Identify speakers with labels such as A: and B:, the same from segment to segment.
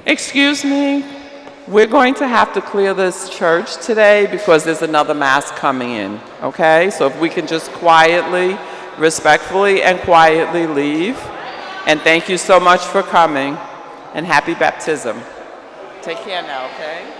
A: Excuse me, we're going to have to clear this church today because there's another mass coming in, okay? So if we can just quietly, respectfully, and quietly leave. And thank you so much for coming, and happy baptism. Take care now, okay?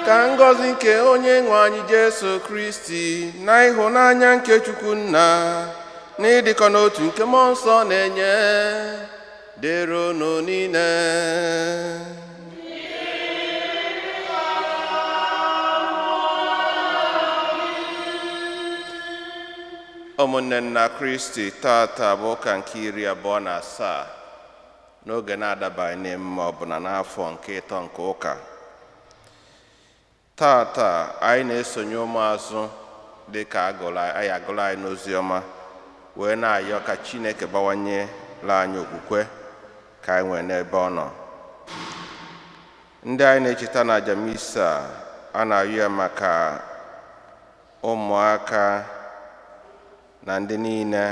B: ka ngọzi nke onye nwe anyị Jesu Kristi na ịhụnanya nke Chukwu Nna na ịdịkọ n'otu nke Mmụọ Nsọ na-enye dịrị unu niile. Ụmụnne nna Kristi, tata bụ ụka nke 27 n'oge na-adabaghị n'emume ọbụla n'afọ nke 3 nke ụka. Tata anyị na-esonye ụmụazụ dị ka anyị agụla anyị n'ozi ọma wee na-ayọ ka Chineke bawanyela anyị okwukwe ka anyị nwee n'ebe ọ nọ. Ndị anyị na-echeta na aja misa a na-ayọ ya maka ụmụaka na ndị niile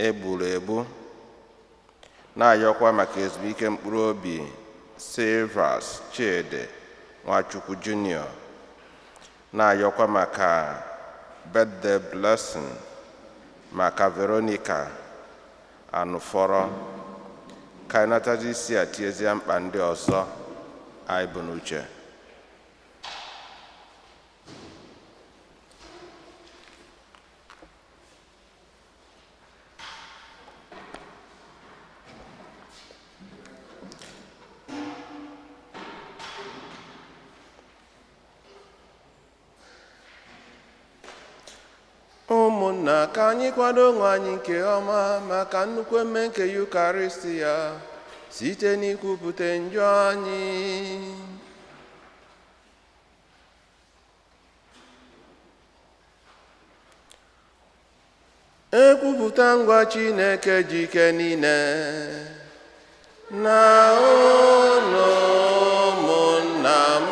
B: egburu egbu, na-ayọkwa maka ezumike mkpụrụ obi Silvers Chidi Nwachukwu Junior, na-ayọkwa maka birthday blessing maka Veronica Anụfọrọ, ka anyị natazi isi atiezie mkpa ndị ọzọ anyị bụ n'uche. Ụmụnna, ka anyị kwado onwe anyị nke ọma maka nnukwu eme nke Yukarịstịa site n'ikwupụta njọ anyị. Ekwupụta ngwa Chineke ji ike niile na unu ụmụnna m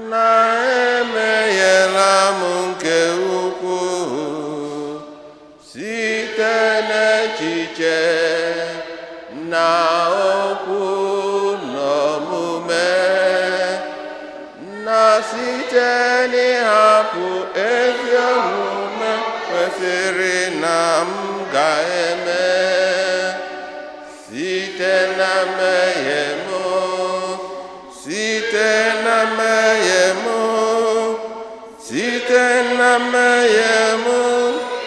B: na-emeghela m nke ukwuu site n'echiche na okwu n'omume na site n'ịhapụ ezi omume kwesịrị na m ga-eme site na mmehie m, site na mmehie m, site na mmehie m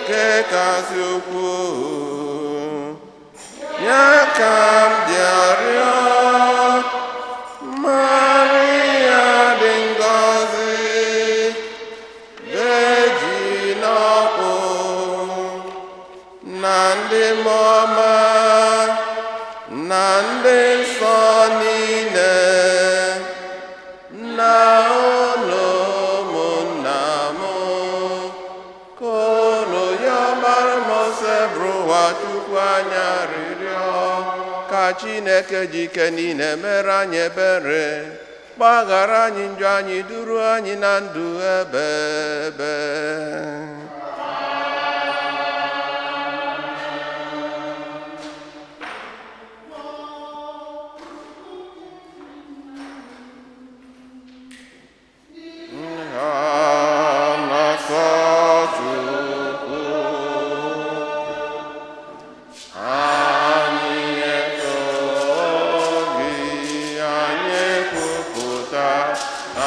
B: nke kasị ukwuu. Ya ka m bịarịọ Maria dị ngọzi, Virgin ọkpụ na ndị mmụọ na ndị nsọ niile na unu ụmụnna m, ka unu yọbara m ose bụrụwa Chukwu anya rịrịọ ka Chineke ji ike niile mere anyị ebere, gbaghara anyị njọ anyị, duru anyị na ndụ ebe ebe.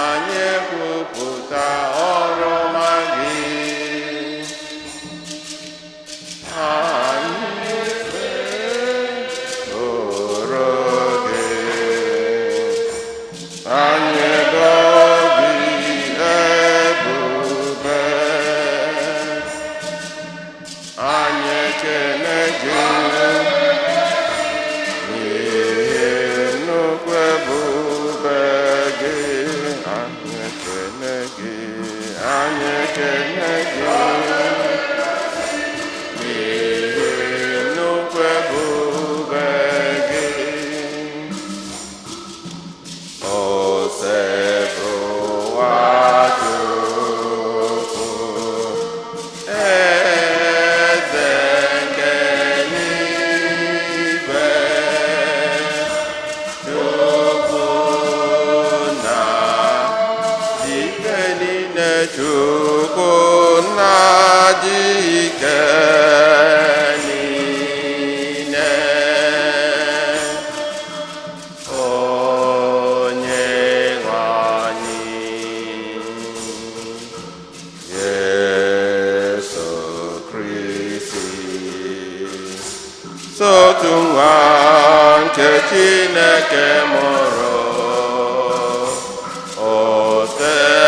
B: Anyị ekwupụta ọrụ ọma gị. Chineke mụrụ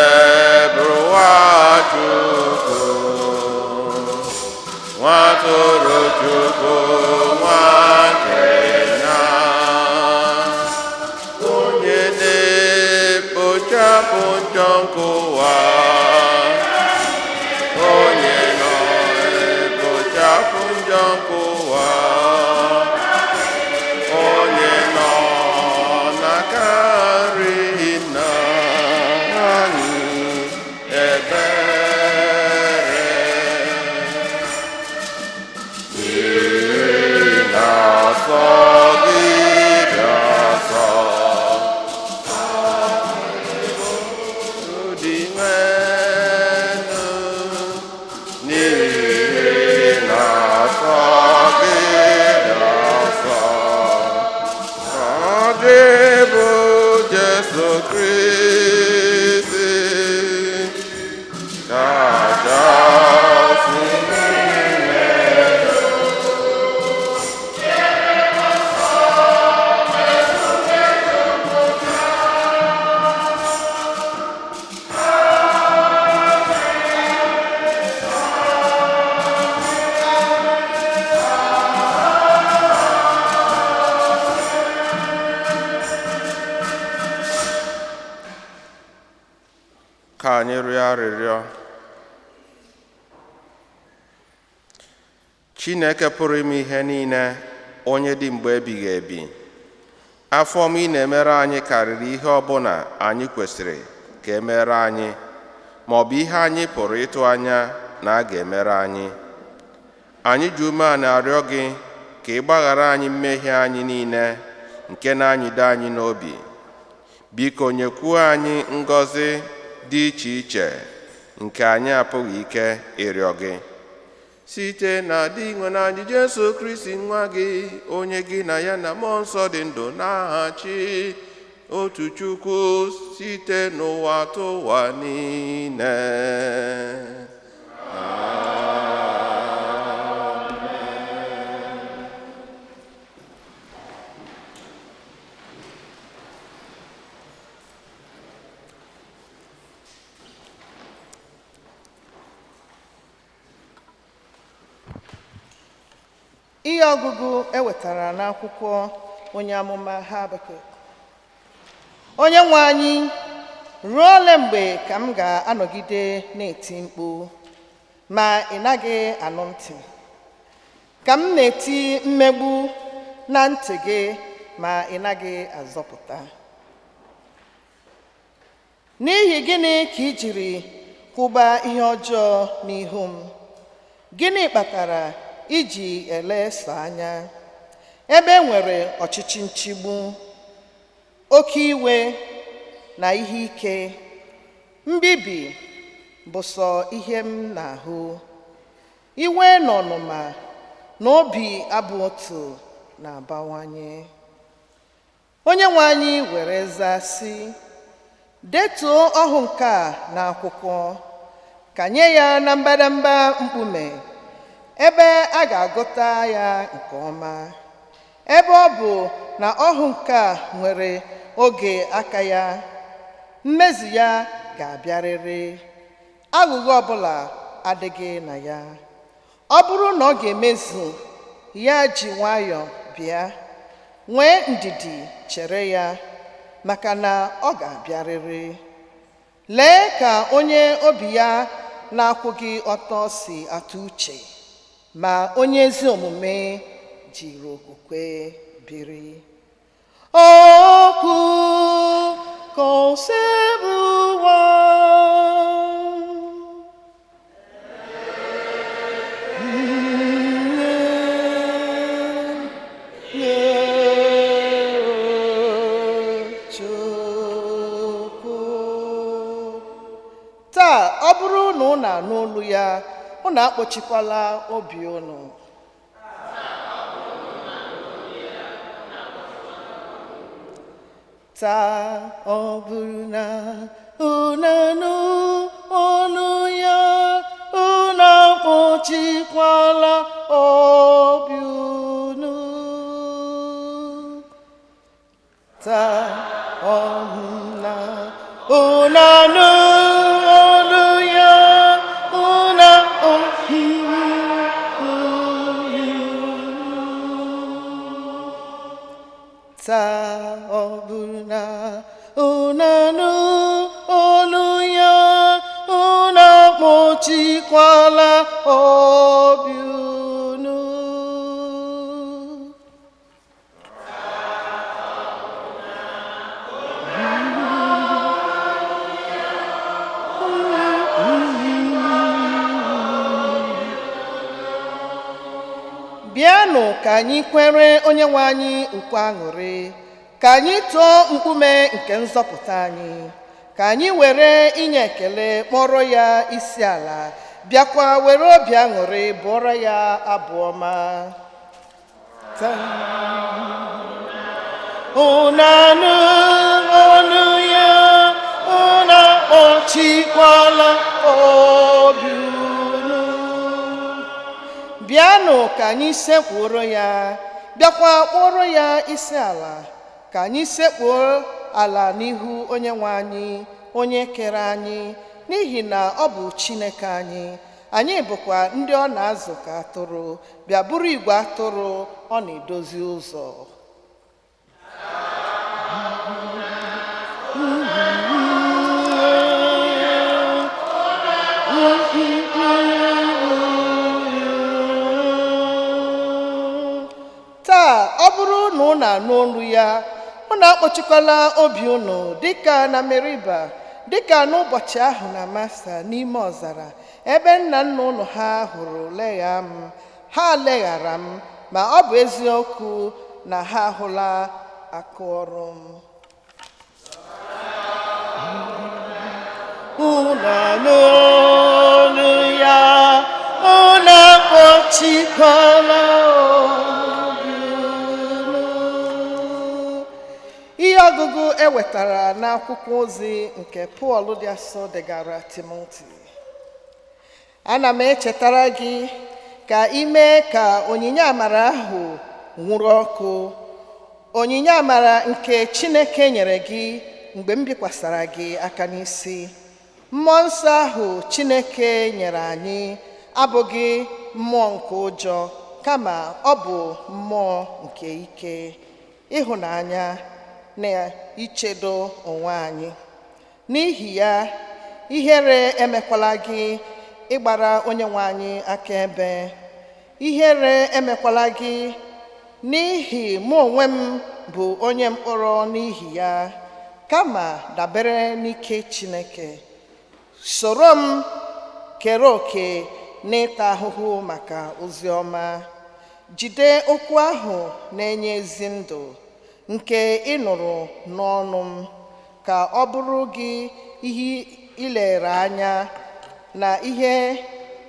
B: otebụwa Chukwu nwatụrụ Chukwu nwakenya onye na-ekpochapụ njọ nke ụwa onye nọ ekpochapụ njọ nke ụwa onye nọ n'aka nri nna anyị ebere na-asọ gị asọ ụdị nwenu n'ihi na-asọ gị asọ ọ dị bụ Jesu Kristi kachasị n'ime ka anyị rịọ arịrịọ. Chineke pụrụ ime ihe niile, onye dị mgbe ebighị ebi, afọ ọma ị na-emere anyị karịrị ihe ọbụla anyị kwesịrị ka emere anyị ma ọ bụ ihe anyị pụrụ ịtụ anya na a ga-emere anyị. Anyị ji umeala arịọ gị ka ị gbaghara anyị mmehie anyị niile nke na-anyịdo anyị n'obi. Biko nyekwuo anyị ngọzi dị iche iche nke anyị apụghị ike ịrịọ gị site na dị nwe na anyị Jesu Kristi nwa gị onye gị na ya na mmụọ nsọ dị ndụ na-achị otu Chukwu site n'ụwa tụwa niile.
C: Ihe ọgụgụ ewetara n'akwụkwọ onye amụma Habakuk. Onye nwe anyị, ruo ole mgbe ka m ga-anọgide na-eti mkpu ma ị naghị anụ ntị? Ka m na-eti mmegbu na ntị gị ma ị naghị azọpụta? N'ihi gịnị ka ị jiri kwụba ihe ọjọọ n'ihu m? Gịnị kpatara iji eleso anya ebe e nwere ọchịchị nchigbu, oke iwe na ihe ike? Mbibi bụ sọ ihe m na-ahụ, iwe na ọnụma na obi abụ otu na-abawanye. Onye nwe anyị were zaa sị, detuo ọhụ nke a n'akwụkwọ, kanye ya na mbadamba mkpume ebe a ga-agụta ya nke ọma, ebe ọ bụ na ọhụ nke a nwere oge aka ya, mmezu ya ga-abịarịrị, aghụghọ ọbụla adịghị na ya. Ọ bụrụ na ọ ga-emezu, ya ji nwayọọ bịa, nwee ndidi chere ya, maka na ọ ga-abịarịrị. Lee ka onye obi ya na-akwụghị ọtọ si atụ uche, ma onye ezi omume jiri okwukwe biri. Okwu kọsebuwa taa, ọ bụrụ na unu anụ olu ya, unu akpọchikwala obi unu. Taa ọ bụrụ na unu anụ olu ya, unu akpọchikwala obi unu. taa ọna unanu olu ya una taa ọbụna unanu olu ya una kpochikwala obi unu. Bịanụ ka anyị kwere Onyenwe anyị ukwe aṅụrị, ka anyị tụọ mkpume nke nzọpụta anyị, ka anyị were inye ekele kpọrọ ya isi ala, bịakwa were obi aṅụrị bụọrọ ya abụ ọma. Unanu olu ya, unu akpọchikwala obi unu. Bịanụ ka anyị sekpuoro ya, bịakwa kpọrọ ya isi ala, ka anyị sekpuo ala n'ihu Onyenwe anyị, onye kere anyị, n'ihi na ọ bụ Chineke anyị. Anyị bụkwa ndị ọ na-azụ ka atụrụ, bịa bụrụ igwe atụrụ ọ na-edozi ụzọ. Taa ọ bụrụ na unu anụ olu ya, unu akpọchikwala obi unu dịka na Meriba, dịka n'ụbọchị ahụ na Masa n'ime ọzara, ebe nna nna unu ha hụrụ legha m. Ha leghara m, ma ọ bụ eziokwu na ha ahụla aka ọrụ m. Unu anụ olu ya, unu akpọchikwala obi unu. Ihe ọgụgụ ewetara n'akwụkwọ ozi nke Pọl dị asọ degara Timoti. Ana m echetara gị ka ime ka onyinye amara ahụ nwụrụ ọkụ, onyinye amara nke Chineke nyere gị mgbe m bikwasara gị aka n'isi. Mmụọ nsọ ahụ Chineke nyere anyị abụghị mmụọ nke ụjọ, kama ọ bụ mmụọ nke ike, ịhụnanya na ichedo onwe anyị. N'ihi ya, ihere emekwala gị ịgbara Onyenwe anyị akaebe. Ihere emekwala gị, n'ihi mụ onwe m bụ onye mkpọrọ n'ihi ya, kama dabere n'ike Chineke. Soro m kere oke n'ịta ahụhụ maka ozi ọma. Jide okwu ahụ na-enye ezi ndụ nke ị nụrụ n'ọnụ m, ka ọ bụrụ gị ihe ilere anya na ihe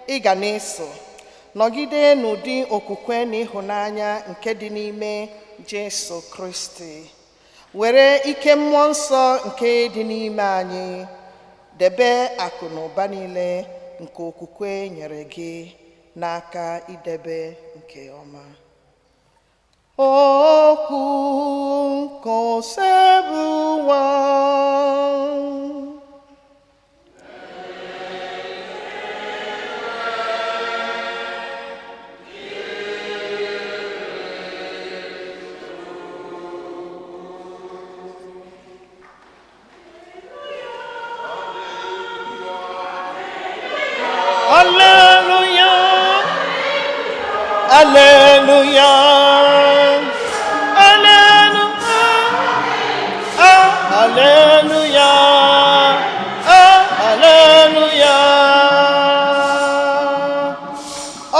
C: ị ga na-eso. Nọgide n'ụdị okwukwe na ịhụnanya nke dị n'ime Jesu Kristi. Were ike mmụọ nsọ nke dị n'ime anyị debe akụ na ụba niile nke okwukwe nyere gị n'aka idebe nke ọma. Okwu nke ose bụ nwa. Hallelujah, hallelujah, hallelujah, hallelujah.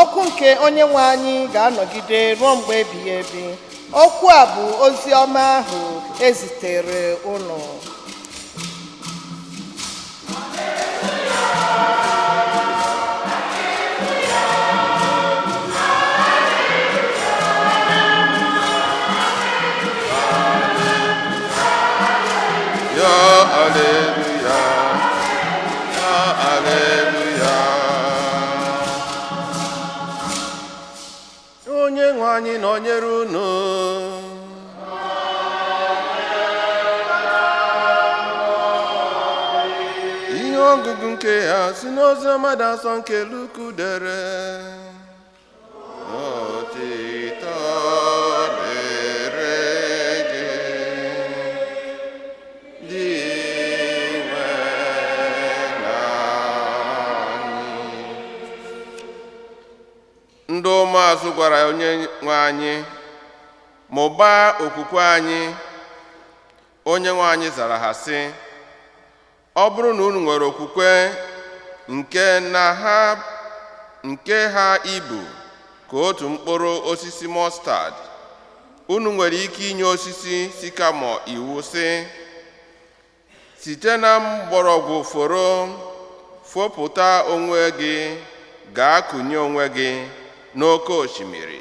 C: Okwu nke Onyenwe anyị ga-anọgide ruo mgbe ebighị ebi. Okwu a bụ ozi ọma ahụ ezitere unu.
B: Onyenwe anyị nọnyere unu. ọgụgụ nke ya si n'ozi ọma dị asọ nke Luku dere. Otito dịrị gị, dị nwe n'anyị. Ndị ụmụazụ gwara onye nwe anyị, mụbaa okwukwe anyị. Onye nwe anyị zara ha sị, ọ bụrụ na unu nwere okwukwe nke ha ibu ka otu mkpụrụ osisi mọstad, unu nwere ike inye osisi sikamọ iwu sị, site na mgbọrọgwụ fopụta onwe gị, gaa kụnye onwe gị n'oké osimiri,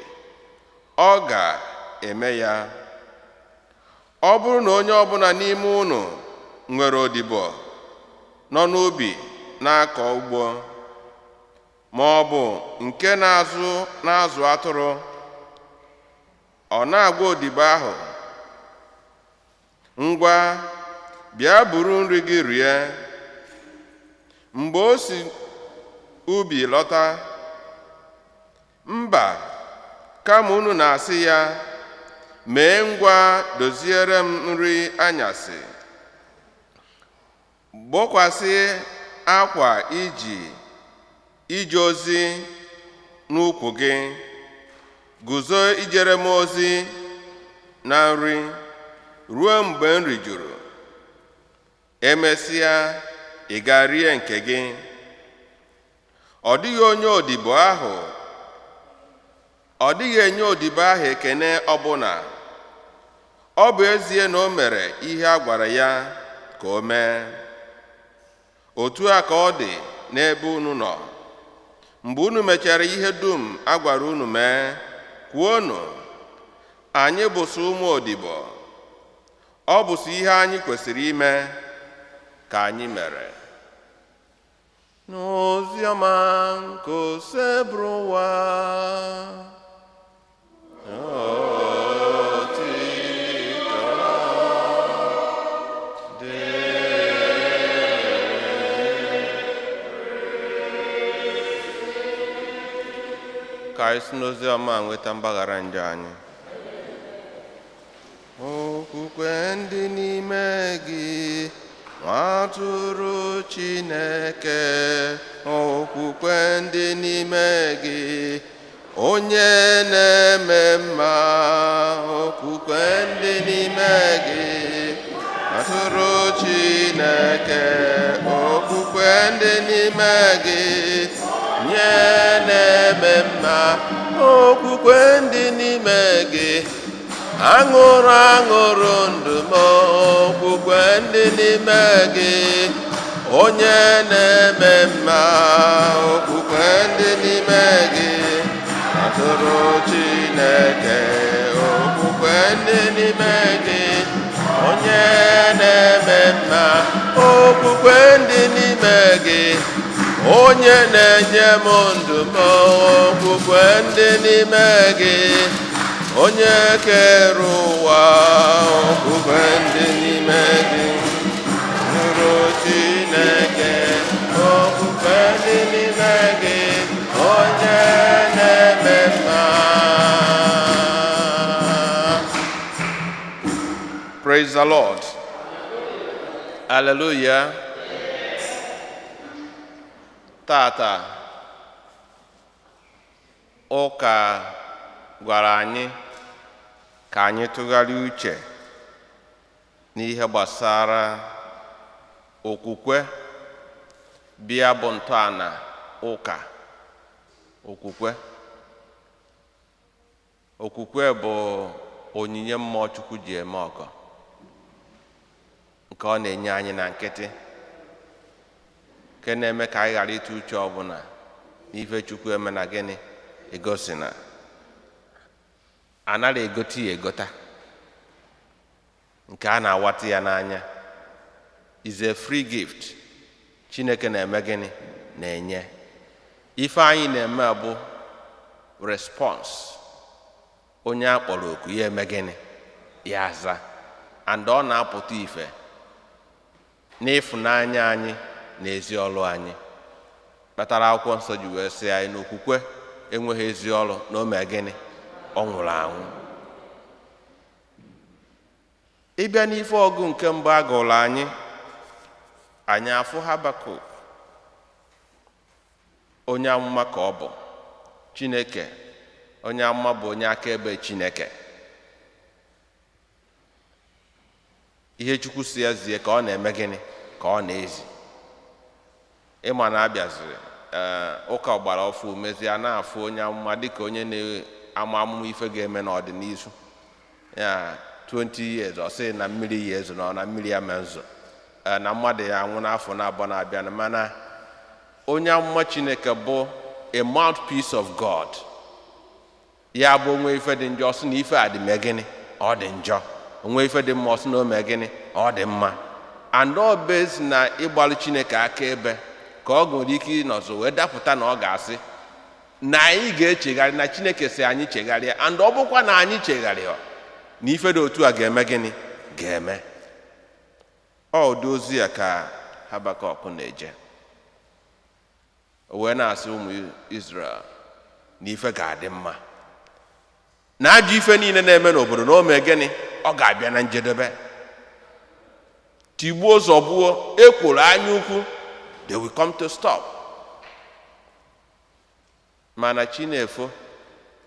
B: ọ ga-eme ya. Ọ bụrụ na onye ọbụla n'ime unu nwere odibo nọ n'ubi na-akọ ugbo, ma ọ bụ nke na-azụ atụrụ, ọ na-agwa odibo ahụ, ngwa bịa buru nri gị rie, mgbe o si ubi lọta, mba, kama unu na-asị ya, mee ngwa doziere m nri anyasị, gbokwasị akwa ije ozi n'ukwu gị, guzo ijere m ozi na nri ruo mgbe m rijuru. Emesịa, ị ga-rie nke gị. Ọ dịghị enye odibo ahụ ekene ọbụla. Ọ bụ ezie na o mere ihe a gwara ya ka o mee. Otu a ka ọ dị n'ebe unu nọ. Mgbe unu mechara ihe dum a gwara unu mee, kwuonu, anyị bụsị ụmụ odibo. Ọ bụsị ihe anyị kwesịrị ime ka anyị mere. N'oziọma nke ose bụrụ ụwa. Ka anyị si n'ozi ọma nweta mgbaghara njọ anyị. Okwukwe ndị n'ime gị, nwa atụrụ Chineke. Okwukwe ndị n'ime gị, onye na-eme mma. Okwukwe ndị n'ime gị, atụrụ Chineke. Okwukwe ndị n'ime gị, nye na-eme mma. Okwukwe ndị n'ime gị, aṅụrụ ndụ m. Okwukwe ndị n'ime gị, onye na-eme mma. Okwukwe ndị n'ime gị, atụrụ Chineke. Okwukwe ndị n'ime gị, onye na-eme mma. Okwukwe ndị n'ime gị, onye na-enye m ndụ m. Okwukwe ndị n'ime gị, onye kere ụwa. Okwukwe ndị n'ime gị, nụrụ Chineke. Okwukwe ndị n'ime gị, onye na-eme mma. Praise the Lord. Hallelujah. Tata ụka gwara anyị ka anyị tụgharịa uche n'ihe gbasara okwukwe bịa bụ ntọala ụka. Okwukwe bụ onyinye mmụọ Chukwu ji eme ọgọ, nke ọ na-enye anyị na nkịtị, nke na-eme ka anyị ghara ịtụ uche ọbụla n'ife Chukwu eme na gịnị egosi na anaghị egote ya egota, nke a na-awata ya n'anya. Is a free gift. Chineke na-eme gịnị? Na-enye. Ife anyị na-eme bụ response. Onye akpọrọ oku ya eme gịnị? Ya aza. And ọ na-apụta ife n'ịfụnanya anyị na ezi ọlụ anyị. Kpatara akwụkwọ nsọ ji wee sị anyị na okwukwe enweghị ezi ọlụ na o mee gịnị? Ọ nwụrụ anwụ. Ịbịa n'ife ọgụ nke mbụ a gụrụ anyị afụ Habakuk, onye amụma ka ọ bụ Chineke. Onye amụma bụ onye akaebe Chineke. Ihe Chukwu si ya zie ka ọ na-eme gịnị? Ka ọ na-ezi. Ịma na abịaziri ụka ọgbara ọfụ mezie na-afụ onye amụma dịka onye na-ama amụma ife ga-eme n'ọdịnihu. Ya 20 years ọ sị na mmiri ya ezo na mmiri ya menzo, na mmadụ ya anwụ n'afọ na-abụọ na-abịa. Mana onye amụma Chineke bụ a mouthpiece of God. Ya bụ onwe ife dị njọ ọsị na ife a dị mee gịnị? Ọ dị njọ. Onwe ife dị mma ọsị na o mee gịnị? Ọ dị mma. And ọ bezi na ịgbalụ Chineke akaebe ka ọ nwere ike ịnọzọ wee dapụta na ọ ga-asị na anyị ga-echegharị, na Chineke si anyị chegharịa. And ọ bụkwa na anyị chegharịa na ife dị otu a ga-eme gịnị? Ga-eme. Ọ ụdị ozi ya ka Habakuk na-eje. O wee na-asị ụmụ Izrel na ife ga-adị mma, na ajọ ife niile na-eme n'obodo na o mee gịnị? Ọ ga-abịa na njedebe. Tigbuo zọgbuo, ekworo anya ukwu, they will come to stop. Mana chi na-efo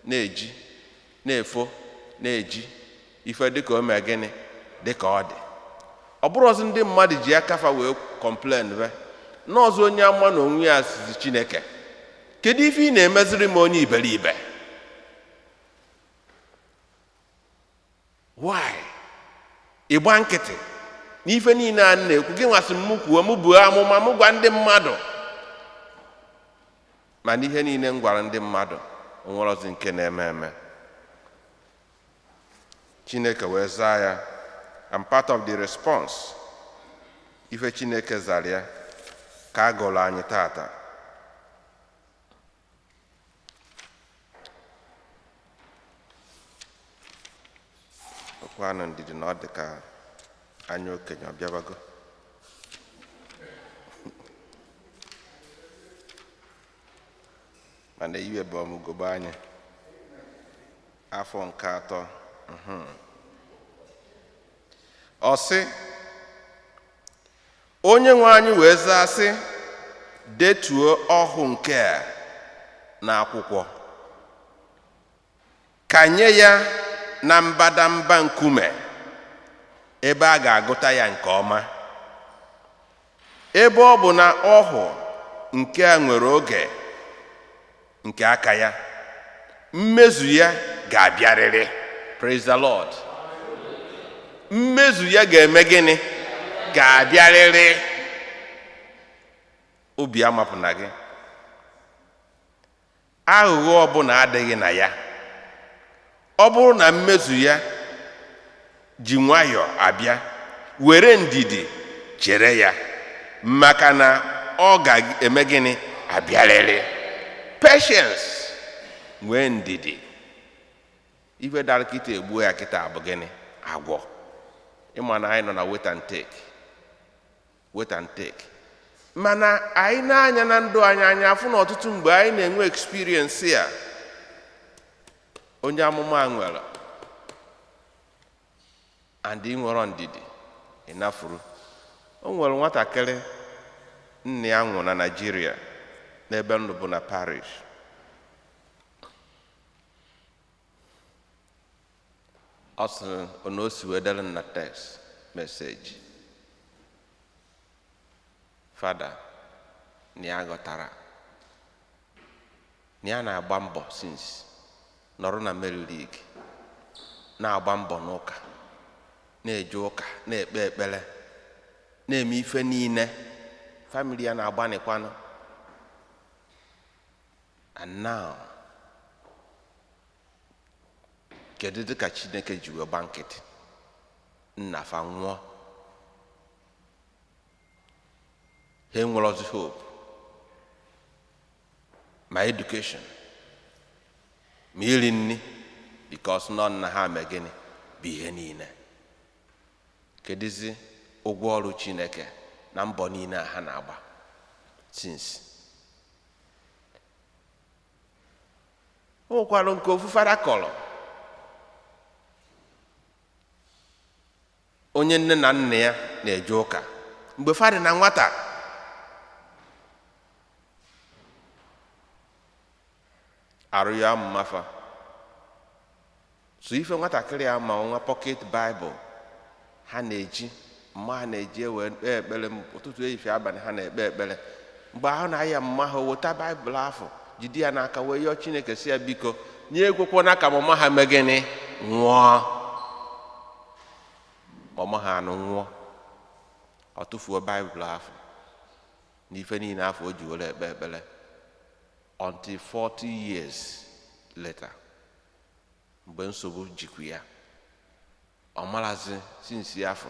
B: na-eji na-eji ife dịka o mee gịnị? Dịka ọ dị. Ọ bụrụ ọzọ ndị mmadụ ji akafa wee complain be n'ọzọ onye amụma na onwe ya sizi Chineke, kedu ife ị na-emeziri m onye iberibe? Why? Ịgba nkịtị n'ife niile a na-ekwu gị nwasị m kwuo, m buo amụma, m gwa ndị mmadụ, mana ihe niile m gwara ndị mmadụ onwere ọzọ nke na-eme eme. Chineke wee zaa ya. I'm part of the response. Ife Chineke zara ya ka a gụrụ anyị tata. Okwanụ ndidi na ọ dị ka anyị okenye ọbịabago. Mana iwe bụ ọmụgobe anyị afọ nke 3. Ọ sị, onye nwe anyị wee zaa sị, detuo ọhụ nke a n'akwụkwọ, kanye ya na mbadamba nkume ebe a ga-agụta ya nke ọma. Ebe ọ bụ na ọhụ nke a nwere oge nke aka ya, mmezu ya ga-abịarịrị. Praise the Lord. Mmezu ya ga-eme gịnị? Ga-abịarịrị. Obi amapụna gị. Aghụghọ ọbụla adịghị na ya. Ọ bụrụ na mmezu ya ji nwayọọ abịa, were ndidi chere ya, maka na ọ ga-eme gịnị? Abịarịrị. Patience, nwee ndidi. Ife dara kịta egbuo ya kịta abụ gịnị? Agwọ. Ịma na anyị nọ na wait and take. Mana anyị na-anya na ndụ anyị afụ na ọtụtụ mgbe anyị na-enwe experience ya onye amụma nwere, and ị nwere ndidi ịnafuru. O nwere nwatakịrị nne ya nwụrụ na Nigeria n'ebe ndụ bụ na parish. Ọ sịrị na o si wedere na text message, Fada, na ya ghọtara na ya na-agba mbọ since nọrọ na Mary League, na-agba mbọ n'ụka, na-eje ụka, na-ekpe ekpere, na-eme ife niile family ya na-agbanikwanụ. And now, kedu dịka Chineke ji wee gba nkịtị? Nna fa nwụọ. Ha enwere ọzọ hope, ma education, ma iri nri, because nọ nna ha mee gịnị? Bụ ihe niile. Kedụzi ụgwọ ọrụ Chineke na mbọ niile ha na-agba? since. O nwekwara nke ofu fada kọrọ onye nne na nna ya na-eje ụka mgbe fada na nwata. Arụ ya mmafa so ife nwatakịrị ya ma nwa pocket Bible ha na-eji mma ha na-eji ewe ekpere ụtụtụ ehihie abalị ha na-ekpe ekpere. Mgbe ahụ na-aya mma ha weta Baịbụl afọ jide ya n'aka wee yọọ Chineke si ya biko nye ekwekwana ka mama ha mee gịnị nwụọ. Mama ha anụ nwụọ ọ tụfuo Baịbụl afọ n'ife niile afọ o ji were ekpe ekpere until 40 years later mgbe nsogbu jikwa ya ọ marazi sinsi afọ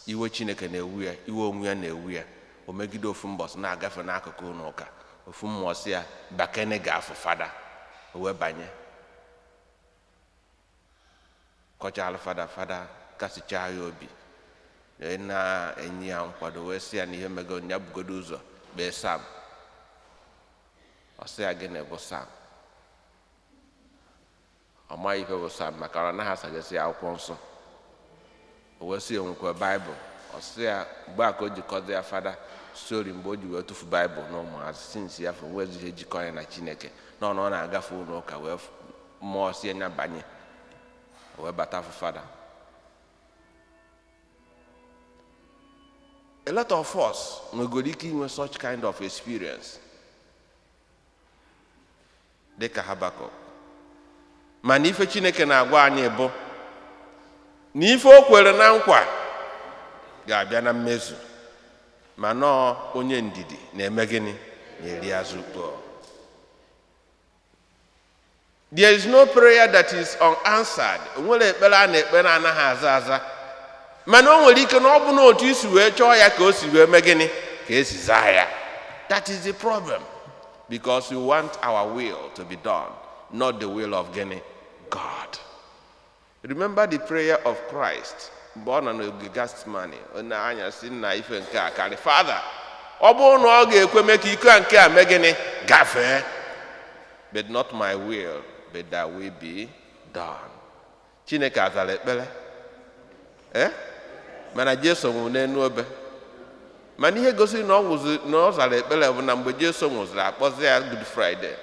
B: iwe Chineke na-ewu ya, iwe onwe ya na-ewu ya. O megide ofu mbọsị na-agafe n'akụkụ ụlọ ụka, ofu mmụọ si ya bakene ga-afụ fada, o wee banye kọchalụ fada kasichaa ya obi na-enye ya nkwado wee sị ya na ihe mego ya bugodo ụzọ kpee Sam. Ọ sị ya gịnị bụ Sam? Ọ maghị ife bụ Sam maka ọ naghị asagasị akwụkwọ nsọ. O wee sị ya nwekwa Baịbụl. Ọ sị ya mgbe a ka o jikọta ya fada stori mgbe o ji wee tụfu Baịbụl na ụmụazị sinsi ya fọ nwezighị ejikọ ya na Chineke na ọ na-agafe ụlọ ụka wee mmụọ si ya banye wee bata afọ fada. A lot of us nwegoro ike inwe such kind of experience dịka Habakuk. Mana ife Chineke na-agwa anyị bụ na ife o kwere na nkwa ga-abịa na mmezu, ma nọọ onye ndidi na-eme gịnị na-eri azụ ukpo. There is no prayer that is unanswered. Onwere ekpere a na-ekpere anaghị aza aza, mana o nwere ike na ọ bụ na otu isi wee chọọ ya ka o si wee mee gịnị ka esi zaa ya. That is the problem, because we want our will to be done, not the will of God. Remember the prayer of Christ mgbe ọ nọ n'oge Gethsemane, onye anya si nna ife nke a karị, Father, ọ bụrụ na ọ ga-ekwe mee ka iko nke a mee gịnị gafee, but not my will but thy will be done. Chineke azara ekpere mana Jesu nwụrụ n'elu obe. Mana ihe gosiri na ọ zara ekpere bụ na mgbe Jesu nwụziri akpọzi ya Good Friday.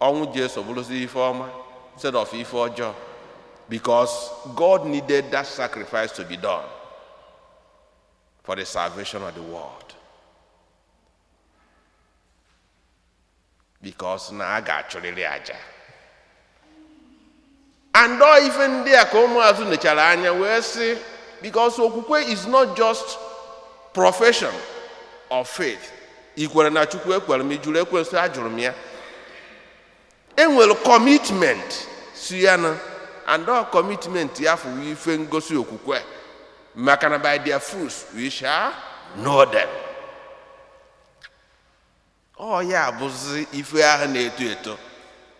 B: Ọnwụ Jesu bụrụzi ife ọma instead of ife ọjọọ, because God needed that sacrifice to be done for the salvation of the world. Because na a ga-achụrịrị aja. And all even there ka ụmụazụ nechara anya wee sị, because okwukwe is not just profession of faith. Ikwere na Chukwu ekwere m, ijuru ekwensu ajụrụ m ya. Enwere commitment si ya na, and all commitment ya fụ ife ngosi okwukwe, maka na by their fruits we shall know them. Oh ya bụzi ife ahụ na-eto eto,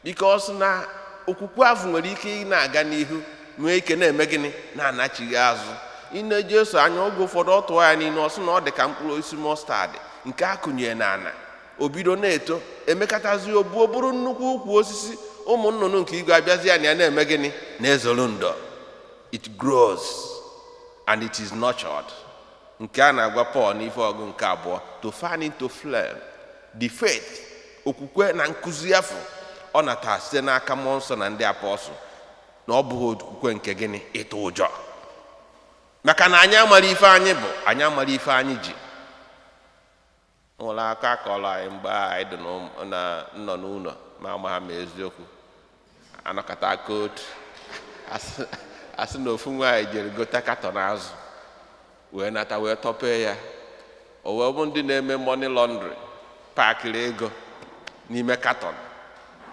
B: because na okwukwe ahụ nwere ike ị na-aga n'ihu nwee ike na-eme gịnị na-anachighị azụ. Ị na-eji eso anya oge ụfọdụ ọ tụọ ya niile, ọ sị na ọ dị ka mkpụrụ osisi mọstad nke a kụnyere n'ala, o bido na-eto, emekatazi obuo bụrụ nnukwu ukwu osisi. Ụmụ nnụnụ nke igwe abịazi ya na ya na-eme gịnị na-ezoro ndo. It grows and it is nurtured. Nke a na-agwa Paul n'ife ọgụ nke abụọ, to fan into flame the faith, okwukwe na nkụzi afọ ọ nata site n'aka mmụọ nsọ na ndị apọstụl, na ọ bụghị okwukwe nke gịnị ịtụ ụjọ. Maka na anyị amara ife anyị bụ, anyị amara ife anyị ji. Ụlọ aka kọrọ anyị mgbe anyị dị nọ n'ụlọ ma ha ma eziokwu, anọkọta aka otu asị na ofu nwaanyị jere gote katọn azụ wee nata wee tọpee ya. O wee bụ ndị na-eme money laundry pakịrị ego n'ime katọn,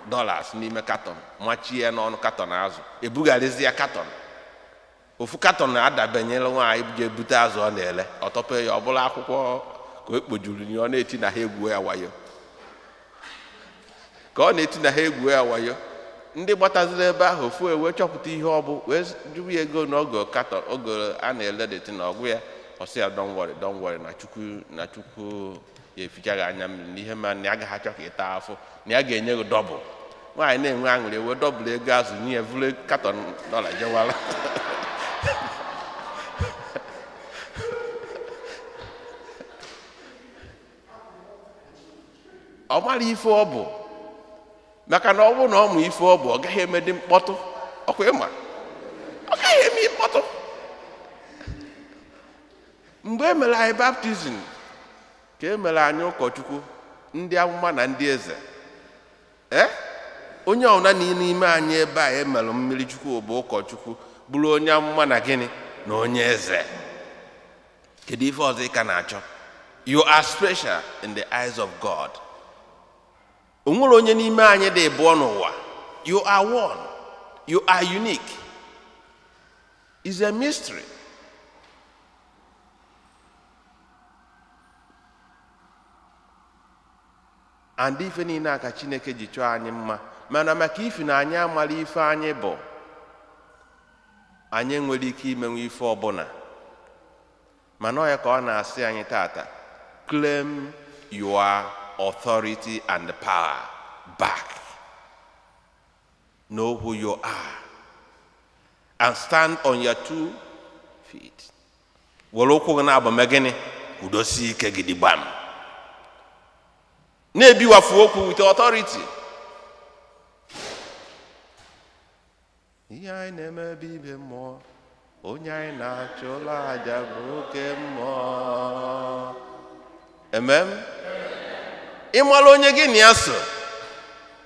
B: dollars n'ime katọn, machie ya n'ọnụ katọn azụ, ebugharizi ya katọn. Ofu katọn na-adabanyere nwaanyị ji ebute azụ ọ na-ele, ọ tọpee ya, ọ bụla akwụkwọ ka o kpojuru ya, ọ na-eti na ha egwuo ya wayo. Ka ọ na-eti na ha egwuo ya wayo, ndị gbataziri ebe ahụ ofu wee chọpụta ihe ọ bụ, wee jụrụ ya ego n'ogo katọn, ogo a na-ele deti na ọgwụ ya. Ọ sị ya don't worry, ya efichaghị anya mmiri n'ihe ma na ya agaghị achọ ka ị taa afọ na ya ga-enye gị dọbụl. Nwaanyị na-enwe aṅụrị ewe dọbụl ego azụ nye ya vụrụ katọn dọla jewala. Ọ mara ife ọ bụ, maka na ọ bụrụ na ọ mụ ife ọ bụ ọ gaghị eme dị mkpọtụ. Ọkwa ịma ọ gaghị eme mkpọtụ. Mgbe e mere anyị baptizim ka e mere anyị ụkọchukwu, ndị amụma na ndị eze, onye ọbụla n'ime anyị ebe a emere mmiri chukwu bụ ụkọchukwu bụrụ onye amụma na gịnị na onye eze. Kedu ife ọzọ ị ka na-achọ? You are special in the eyes of God. O nwere onye n'ime anyị dị abụọ n'ụwa. You are one. You are unique. It's a mystery. And ife niile aka Chineke ji chọọ anyị mma, mana maka ife na anyị amara ife anyị bụ, anyị nwere ike imenwe ife ọbụla. Mana ọ ya ka ọ na-asị anyị tata, claim your authority and power back. Know who you are and stand on your 2 feet. Were ụkwụ gị na-abame gịnị? Kwudosie ike gidigbam. Na-ebiwafu okwu with authority. Ihe anyị na-eme ebe ibe mmụọ, onye anyị na-achụla aja bụ oke mmụọ. Amen. Ịmara onye gị na ya so,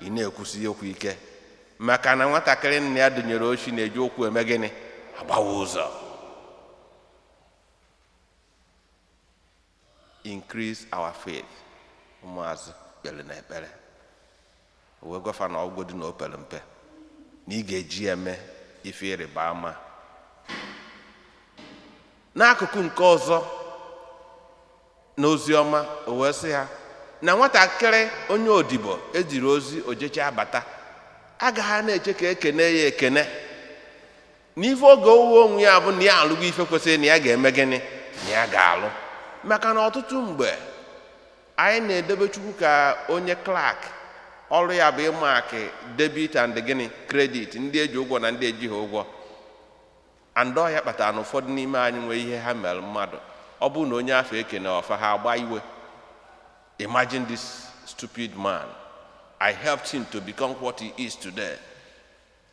B: ị na-ekwusi okwu ike, maka na nwatakịrị nna ya dụnyere ochi na-eji okwu eme gịnị? Agbawa ụzọ. Increase our faith. Ụmụazụ kpere na ekpere, wee gwafa na ọgwụ dị na opere mpe na ị ga-eji eme ife ịrịba ama. N'akụkụ nke ọzọ n'ozi ọma, o wee sị ha na nwatakịrị onye odibo ejiri ozi ojecha abata agaghị na-eche ka ekene ya ekene n'ife oge owuwe onwe ya bụ na ya alụgo ife kwesịrị na ya ga-eme gịnị na ya ga-alụ. Maka na ọtụtụ mgbe anyị na-edebe Chukwu ka onye klak, ọrụ ya bụ ịmakị debit and gịnị kredit, ndị eji ụgwọ na ndị ejighị ụgwọ. Andọ ya kpatara na ụfọdụ n'ime anyị nwee ihe ha mere mmadụ, ọ bụ na onye afọ ekene ọfa ha agba iwe. Imagine this stupid man. I helped him to become what he is today.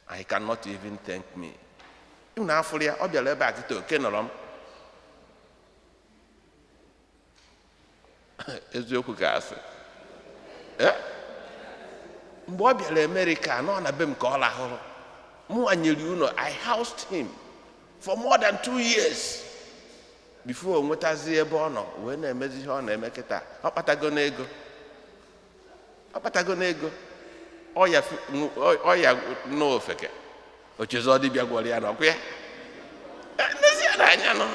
B: I cannot even thank me. Na afọ ya ọ bịara ebe a kịta oke nọrọ m. Eziokwu ga-asị. Mgbe ọ bịara America nọ na be m ka ọ lahụrụ, mụ anyere ụlọ. I housed him for more than 2 years before o nwetazi ebe ọ nọ wee na-emezi ihe ọ na-eme kịta. Ọ kpatago n'ego ọya n'ofeke ochezọ dibịa gwọrọ ya n'ọkụ ya n'ezie n'anya nọ.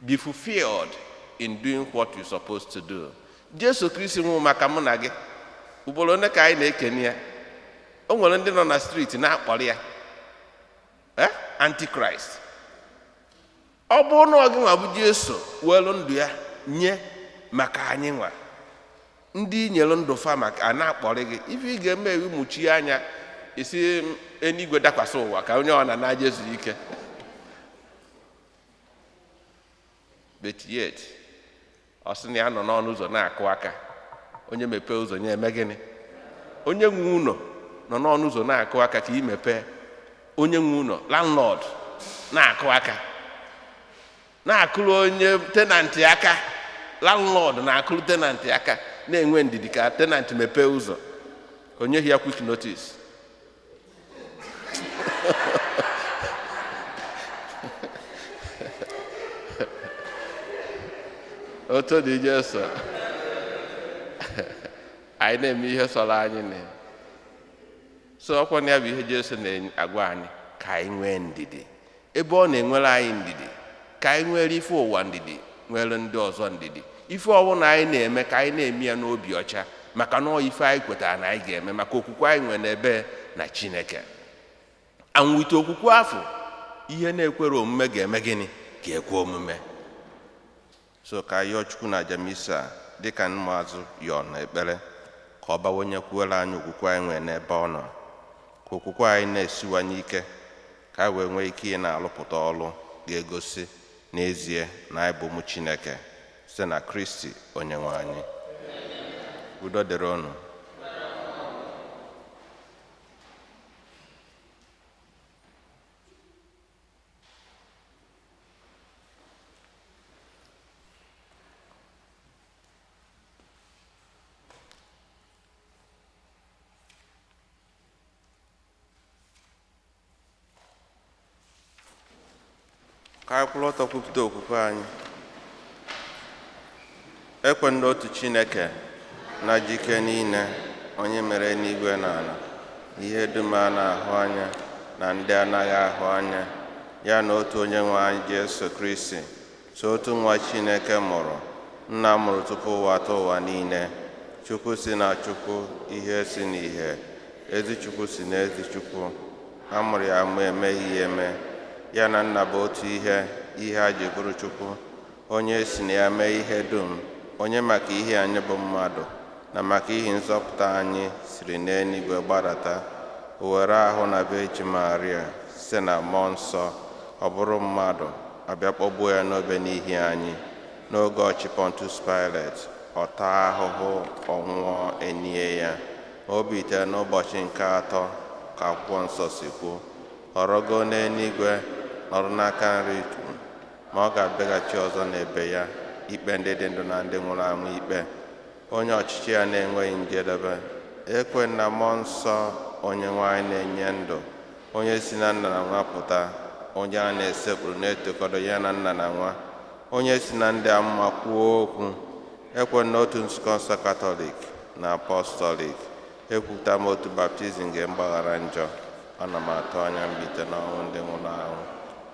B: Be fulfilled in doing what you're supposed to do. Jesu Kristi nwụ maka mụ na gị. Ugboro one ka anyị na-ekene ya. O nwere ndị nọ na street na-akpọrọ ya Antichrist. Ọ bụrụ na ọ gị nwa bụ Jesu welu ndụ ya nye maka anyị nwa, ndị nyere ndụ fa maka a na-akpọrọ gị, ife ị ga-eme ewu mụchie anya isi enigwe dakwasị ụwa ka onye ọ na Jesu ike. But yet ọ sị na ya nọ n'ọnụ ụzọ na-akụ aka, onye mepee ụzọ nye eme gịnị? Onye nwe ụlọ nọ n'ọnụ ụzọ na-akụ aka ka ị mepee. Onye nwe ụlọ, landlord, na-akụ aka, na-akụrụ onye tenanti aka. Landlord na-akụrụ tenanti aka, na-enwe ndidi ka tenanti mepee ụzọ. Onye ya quick notice. Oto dị Jesu. Anyị na-eme ihe sọrọ anyị na so ọkwa na ya bụ ihe Jesu na-agwa anyị ka anyị nwee ndidi. Ebe ọ na-enwere anyị ndidi, ka anyị nwere ife ụwa ndidi, nwere ndị ọzọ ndidi. Ife ọbụla anyị na-eme ka anyị na-eme ya n'obi ọcha, maka na ife anyị kwetara na anyị ga-eme, maka okwukwe anyị nwere n'ebe na Chineke. Anwụite okwukwe afọ, ihe na-ekwere omume ga-eme gịnị? ga-ekwe omume. So ka yọọ Chukwu na Jamisa dịka ụmụazụ yọọ na ekpere ka ọ bawanyekwuola anyị okwukwe anyị nwere n'ebe ọ nọ, ka okwukwe anyị na-esiwanye ike, ka anyị wee nwee ike ị na-alụpụta ọrụ ga-egosi n'ezie na anyị bụ ụmụ Chineke site na Kristi Onyenwe anyị. Udo dịrị unu. Ka anyị kwụrụ ọtọ kwupụta okwukwe anyị. Ekwe n'otu Chineke na jike niile, onye mere n'igwe na ala, ihe dum a na-ahụ anya na ndị anaghị ahụ anya, ya na otu onye nwe anyị Jesu Kristi, so otu nwa Chineke mụrụ, nna mụrụ tupu ụwa atọ ụwa niile, Chukwu si na Chukwu, ihe si n'ihe, ezi Chukwu si na ezi Chukwu, a mụrụ ya amụ emeghị ya eme, ya na nna bụ otu ihe a ji bụrụ Chukwu, onye si na ya mee ihe dum, onye maka ihe anyị bụ mmadụ na maka ihe nzọpụta anyị siri n'eluigwe gbadata, o were ahụ na Virgin Maria site na mmụọ nsọ, ọ bụrụ mmadụ, abịa kpọgbuo ya n'obe n'ihi anyị, n'oge ọchị Pontius Pilate, ọ taa ahụhụ, ọ nwụọ, enie ya, o bitere n'ụbọchị nke atọ ka akwụkwọ nsọ si kwuo, ọ rọgo n'eluigwe, nọrọ n'aka nri ma ọ ga-abịaghachi ọzọ n'ebe ya ikpe ndị dị ndụ na ndị nwụrụ anwụ ikpe, onye ọchịchị ya na-enweghị njedebe. Ekwe na mmụọ nsọ onye nwanyị na-enye ndụ, onye si na nna na nwa pụta, onye a na-esekpụrụ na-etokọdo ya na nna na nwa, onye si na ndị amụma kwuo okwu. Ekwe n'otu nzukọ nsọ Katọlik na Apọstọlik, ekwupụta m otu baptizim nke mgbaghara njọ. Ana m atụ anya mbilite n'ọnwụ ndị nwụrụ anwụ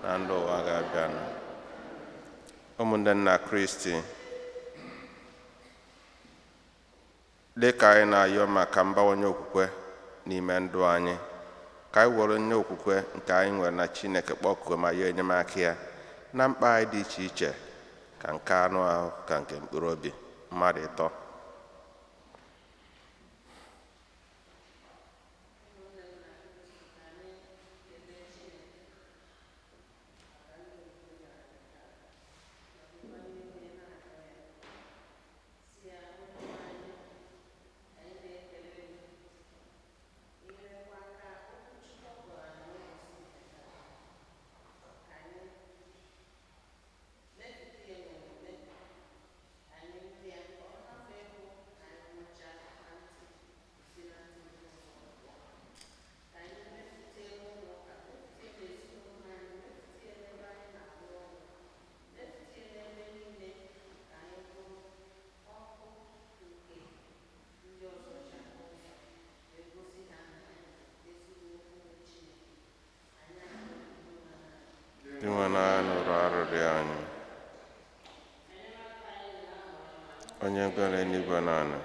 B: na ndụ ụwa ga-abịanụ. Ụmụnne nna Kristi, dị ka anyị na-ayọ maka mbawanye okwukwe n'ime ndụ anyị, ka anyị were nye okwukwe nke anyị nwere na Chineke kpọkuo ma yọọ enyemaka ya na mkpa anyị dị iche iche, ka nke anụ ahụ ka nke mkpụrụ obi, mmadụ ịtọ. Inwe na nụrụ arịrịọ anyị, onye gwere n'igwe na ala,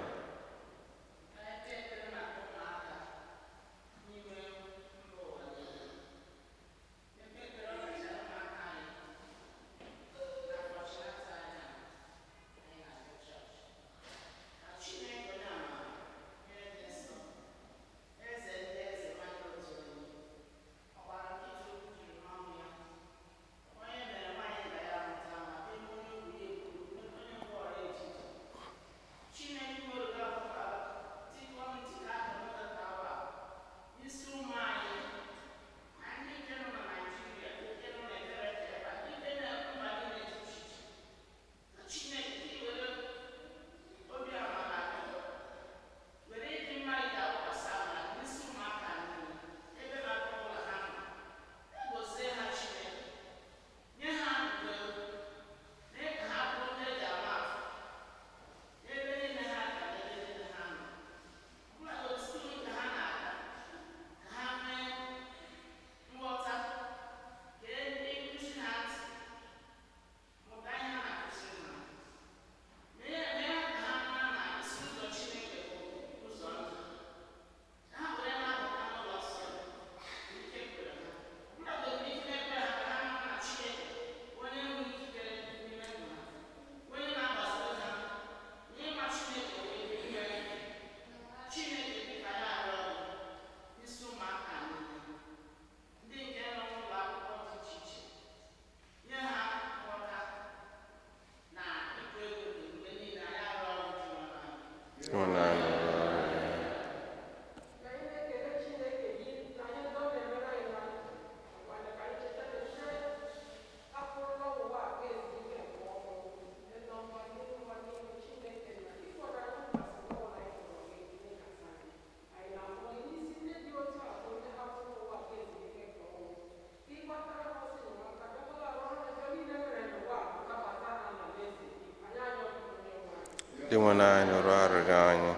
B: dị nwe anyị nụrụ arịrịọ anyị.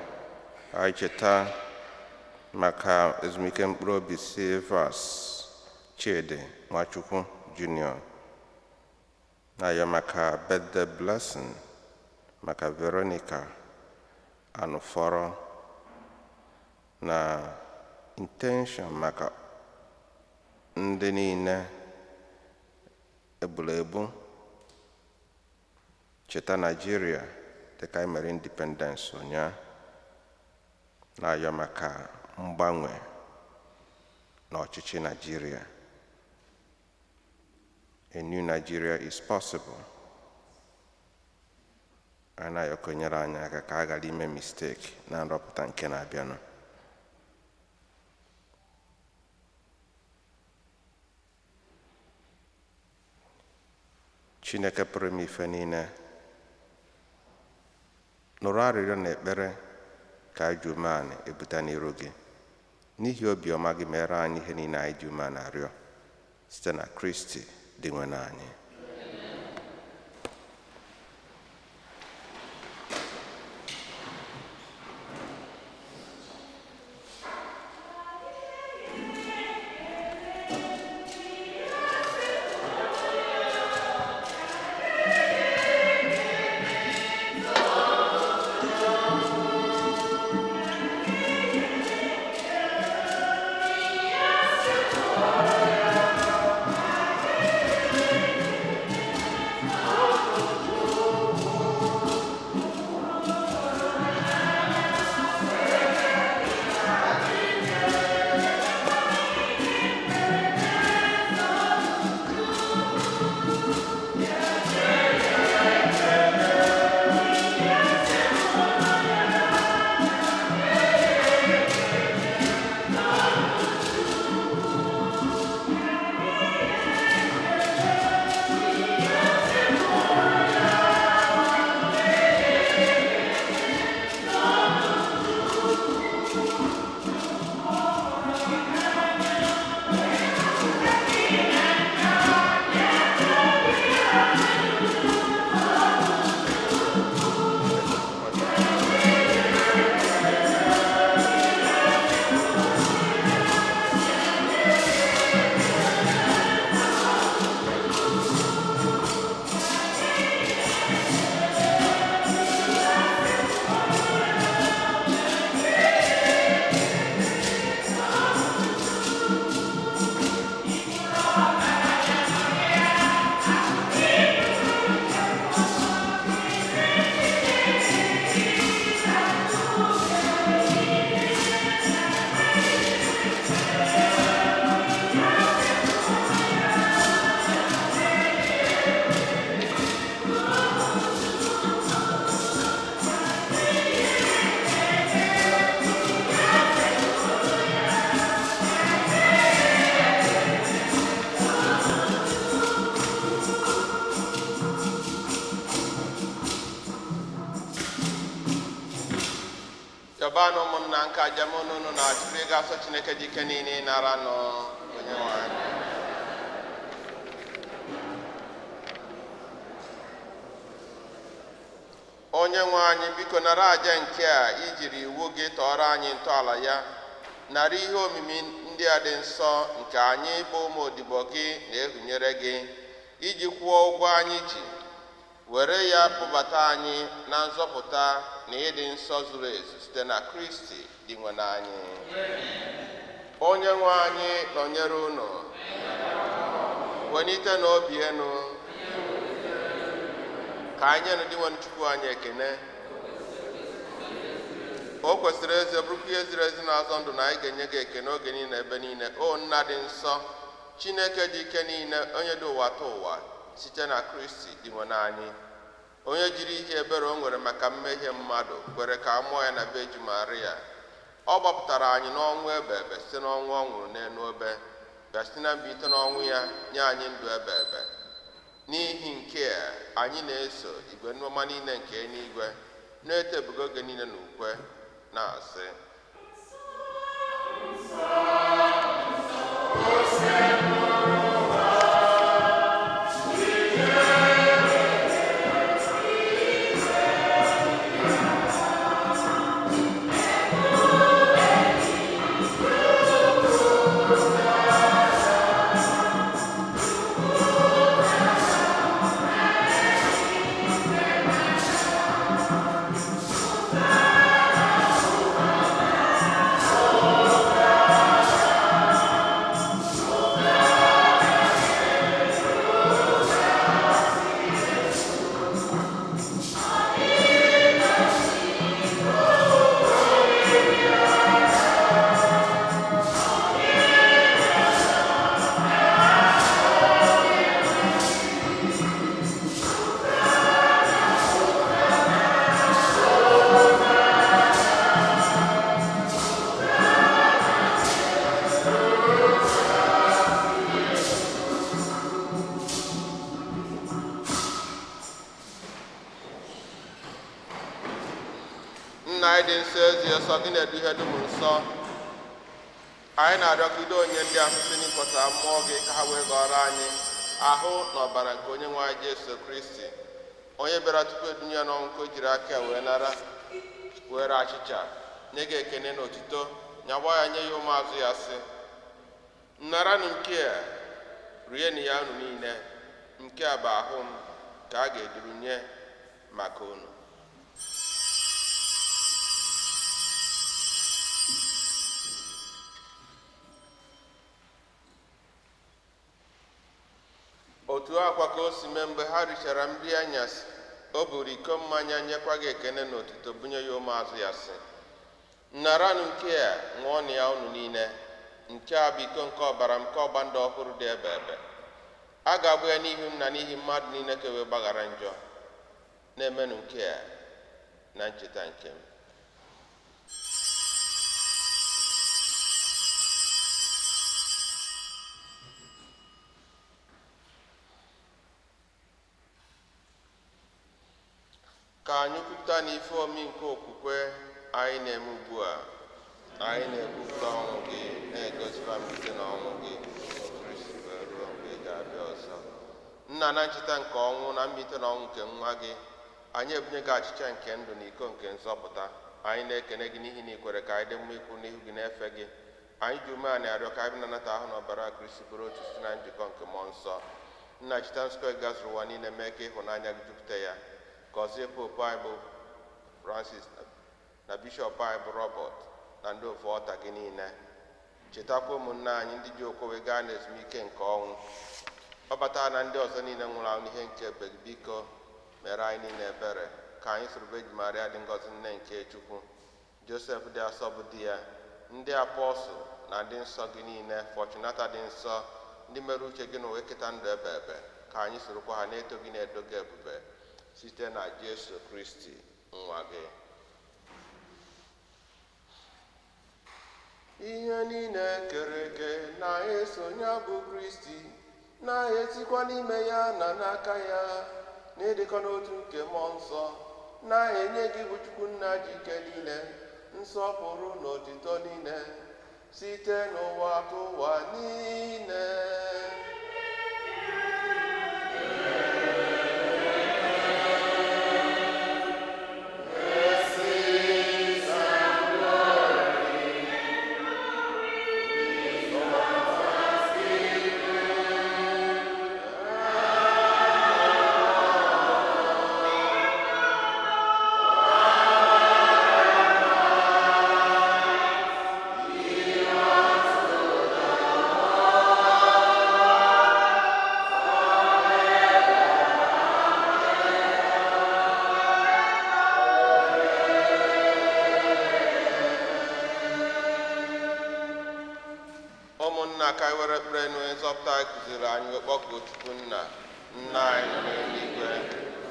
B: Anyị cheta maka ezumike mkpụrụ obi Silvas Chidi Nwachukwu Junior, na-ayọ maka birthday blessing maka Veronica Anụfọrọ, na intention maka ndị niile egburu egbu cheta Nigeria dịka anyị mere independence ụnyaahụ, na-ayọ maka mgbanwe n'ọchịchị Nigeria. A new Nigeria is possible. Anyị na-ayọ ka o nyere anyị aka ka a ghara ime mistake na nrọpụta nke na-abịanụ. Chineke pụrụ ime ife niile, nụrụ arịrịọ na ekpere ka anyị ji umeanị ebute n'iru gị. N'ihi obiọma gị mere anyị ihe niile anyị ji umeanị arịọ site na Kristi dị nwe anyị. Yọbanụ ụmụnna nke aja mụ unu na-achụrụ ịga asọ Chineke dị ike niile nara nọ onye nwe anyị. Onye nwe anyị, biko nara aja nke a ijiri iwu gị tọọrọ anyị ntọala ya, nara ihe omimi ndị a dị nsọ nke anyị bụ ụmụ odibo gị na-ehunyere gị, iji kwụọ ụgwọ anyị ji, were ya kpụbata anyị na nzọpụta na ịdị nsọ zuru ezu site na Kristi dị nwe anyị. Onye nwe anyị nọnyere unu, wenite n'obi enu, ka anyị nụ dị nwe Chukwu anyị ekene. O kwesịrị eze bụrụkwa ihe ziri ezi na-azọ ndụ na anyị ga-enye gị ekene oge niile ebe niile. O nna dị nsọ, Chineke dị ike niile, onye dị ụwa ta ụwa site na Kristi dị nwe anyị, onye jiri ihe ebere o nwere maka mmehie mmadụ kwere ka a mụọ ya na Veji Maria. Ọ gbapụtara anyị n'ọnwụ ebe ebe site n'ọnwụ ọ nwụrụ n'elu obe, bịa site na mbilite n'ọnwụ ya nye anyị ndụ ebe ebe. N'ihi nke a, anyị na-eso igwe ndị ọma niile nke eluigwe na-etebugo oge niile na ukwe na-asị: nna anyị dị nsọ ezi nsọ gị na-edu ihe dum nsọ anyị na-arịọgide onye ndị ahụ site n'ịkwọsa mmụọ gị ka ha wee ghọrọ anyị ahụ na ọbara nke onye nwe anyị Jesu Kristi onye bịara tupu edunye n'ọnwụ ka o jiri aka wee nara were achịcha nye gị ekene na otito nyagba ya nye ya ụmụazụ ya sị nnaranụ nke a rienụ ya unu niile nke a bụ ahụ m ka a ga-eduru nye maka unu. otu akwa ka o si mee mgbe ha richara nri anyasị o buru iko mmanya nyekwa gị ekene na otito bunye ya ụmụazụ ya sị nnaranụ nke a ṅụọnụ ya unu niile nke a bụ iko nke ọbara m nke ọgba ndụ ọhụrụ dị ebe ebe a ga-agba ya n'ihi m na n'ihi mmadụ niile ka wee gbaghara njọ na-emenụ nke a na ncheta nke m. ka anyị kwupụta n'ife omi nke okwukwe anyị na-eme ugbu a anyị na-ekwupụta ọnwụ gị na-egosikwa mbilite n'ọnwụ gị Kristi wee ruo mgbe ị ga-abịa ọzọ. Nna, na ncheta nke ọnwụ na mbilite n'ọnwụ nke nwa gị anyị ebunye gị achịcha nke ndụ na iko nke nzọpụta anyị na-ekene gị n'ihi na ikwere ka anyị dị mma ikwu n'ihu gị na-efe gị anyị ji ume a na-arịọ ka anyị nanata ahụ na ọbara Kristi bụrụ otu site na njikọ nke mmụọ nsọ. Nna, cheta nzukọ gị gazuru ụwa niile mee ka ịhụnanya gị jupụta ya gọzie popu anyị bụ Francis na bishọp anyị bụ Robert na ndị ofu ọta gị niile. Chetakwa ụmụnne anyị ndị ji okwu wee gaa n'ezumike nke ọnwụ ọbata na ndị ọzọ niile nwụrụ anwụ n'ihe nke ebe gị biko mere anyị niile ebere ka anyị soro Virgin Maria dị ngọzi nne nke Chukwu, Josef dị asọ bụ di ya, ndị apọstụl na ndị nsọ gị niile, Fortunata dị nsọ, ndị mere uche gị na wee keta ndụ ebe ebe ka anyị sorokwa ha na-eto gị na-edo gị ebube site na Jesu Kristi nwa gị. Ihe niile kere eke na-esonye bụ Kristi na-esikwa n'ime ya na n'aka ya na-edekọ n'otu nke mmụọ nsọ na-enye gị bụ Chukwu Nna ji ike niile nsọpụrụ na otito niile site n'ụwa ka ụwa niile. ụmụnna ka anyị were ekpere n'onye nzọpụta anyị kụziri anyị wee kpọkuo Chukwu Nna anyị nọ n'eluigwe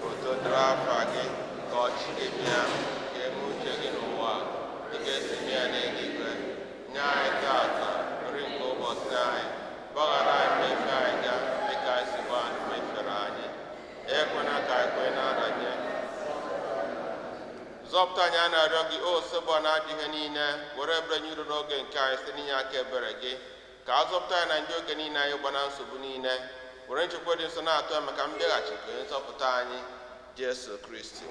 B: otu dịrị afa gị ka ọchị gị bịa ka eme uche gị n'ụwa dịka esi mee ya n'eluigwe. Nye anyị tata nri nke ụbọchị anyị, gbaghara anyị mmefe anyị ga dịka anyị si gbaa ndị mefere anyị, ekwena ka anyị kwee na-aranye. Zọpụta anyị a na-arịọ gị o Osebụa na-adị ihe niile, were ebere nye uru n'oge nke anyị site n'inye aka ebere gị ka a zọpụta anyị na ndị oge niile anyị gbana nsogbu niile, were nchekwa dị nsọ na-atụ ya maka mbịaghachi nke onye nzọpụta anyị Jesu Kristi.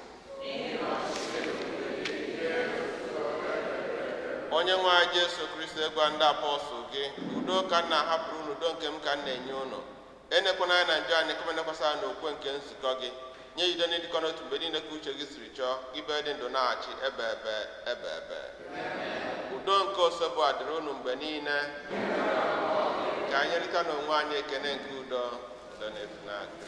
B: Onye nwe anyị Jesu Kristi egwa ndị apọstụl gị udo ka m na-ahapụrụ unu, udo nke m ka m na-enye unu, enekwana anyị na njọ anyị kama nekwasa anyị n'okwe nke nzukọ gị, nye udo n'ịdịkọ n'otu mgbe niile ka uche gị siri chọọ ibe dị ndụ na-achị ebe ebe. Udo nke Osebụa dịrị unu mgbe niile, ka anyị rịta n'onwe anyị ekene nke udo na-efu n'aka.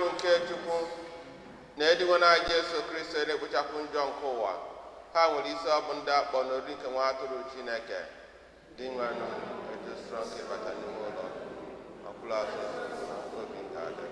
B: atụrụ nke Chukwu na ediwe na Jesu Kristo na-ekpochapụ njọ nke ụwa ha nwere isi ọ bụ ndị akpọ n'ori nke nwa atụrụ Chineke dị nwenụ ejusoro nke bata n'ime ụlọ ọkwụla asụsụ obi nke adị.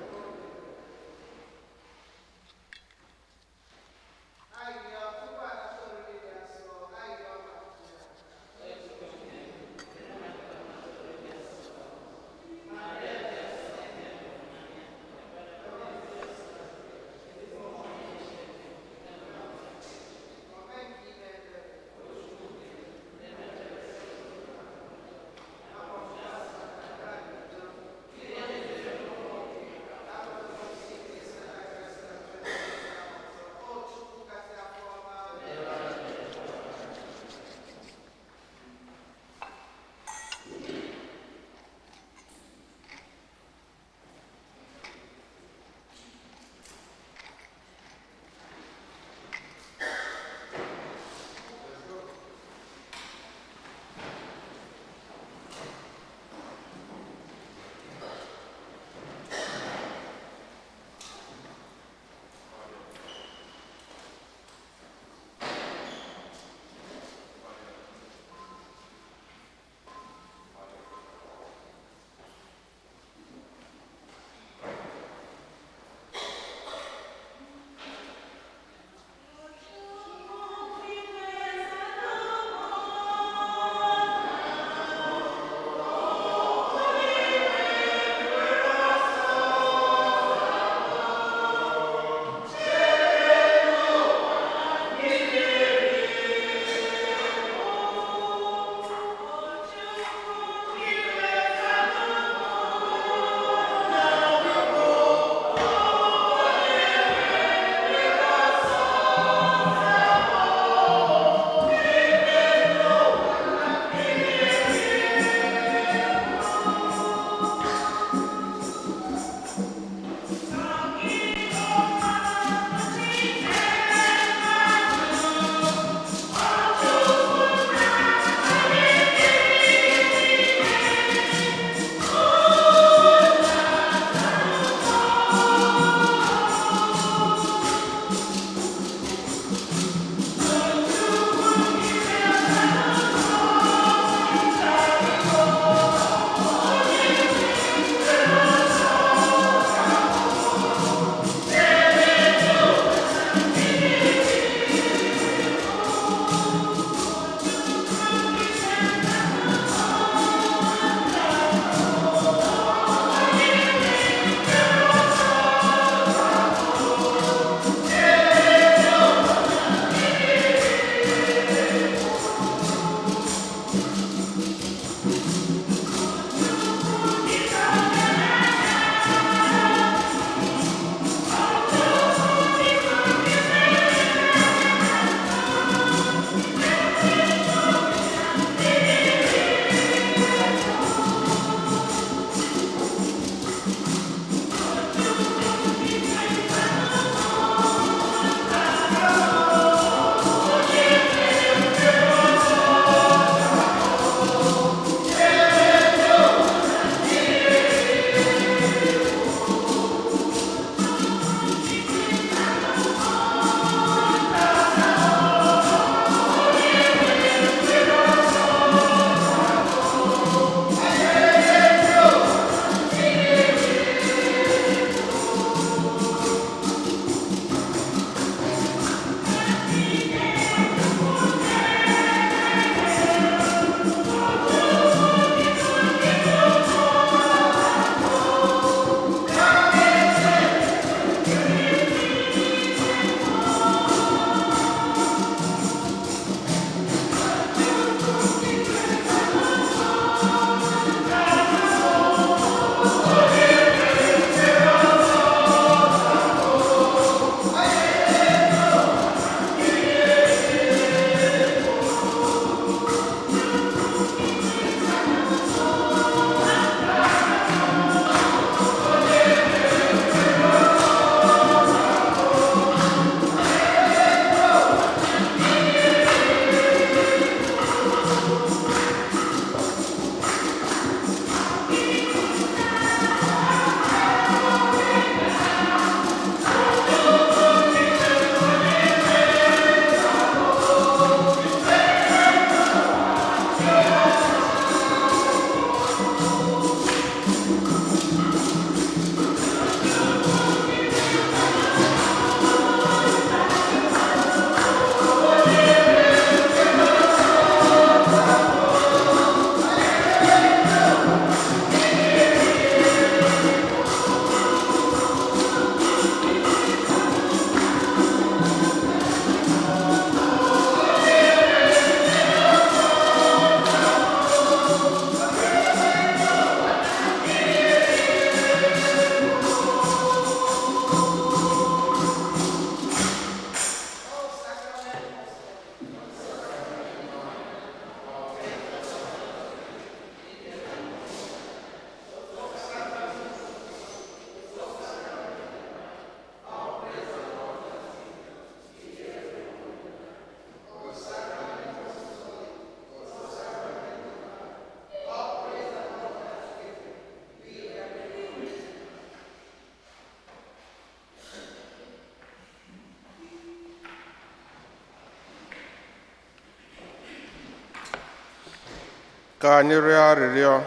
B: Ka anyị rịọ arịrịọ.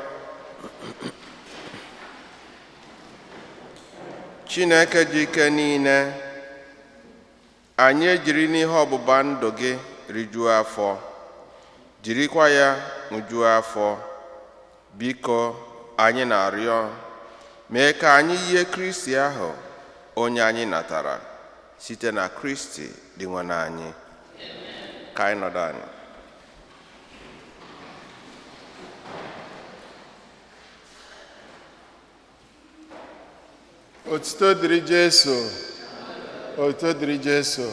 B: Chineke ji ike niile, anyị ejiri n'ihe ọgbụgba ndụ gị rijuo afọ, jirikwa ya ṅụjuo afọ. Biko anyị na-arịọ, mee ka anyị yie Kristi ahụ onye anyị natara site na Kristi dị nwe anyị. Ka anyị nọdụ anyị. Otuto dịrị Jesu. Otuto dịrị Jesu.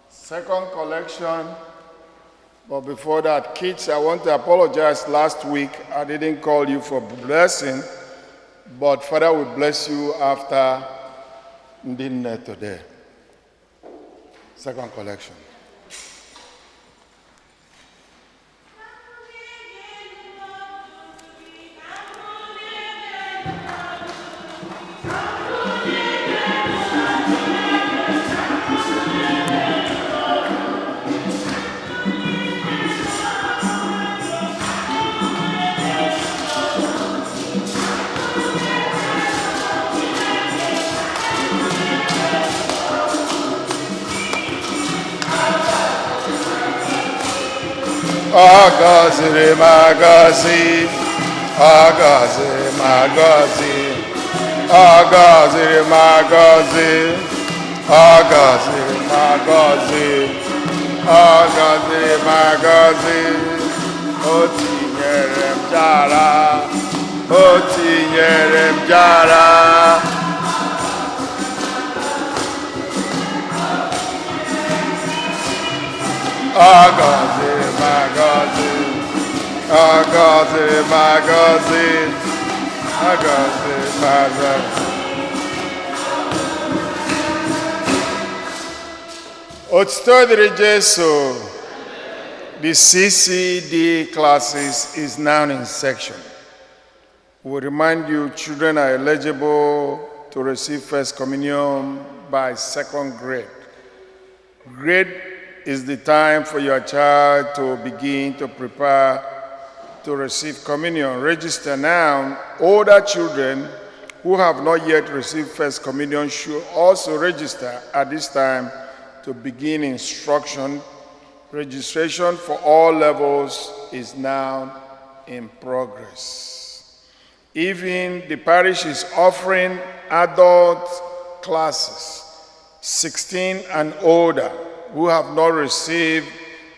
B: Second collection. But before that, kids, I want to apologize. Last week, I didn't call you for blessing. But Father will bless you after dinner today. Second collection. Agaziri magazi, agaziri magazi, agaziri magazi, agaziri magazi, agaziri magazi. O tinyere m jara, o tinyere m jara. Agaziri magazi, agaziri magazi, agaziri magazi. Otuto dịrị Jesu. The CCD classes is now in section. We remind you children are eligible to receive First Communion by second grade. Grade is the time for your child to begin to prepare to receive communion. Register now. Older children who have not yet received First Communion should also register at this time to begin instruction. Registration for all levels is now in progress. Even the parish is offering adult classes, 16 and older, who have not received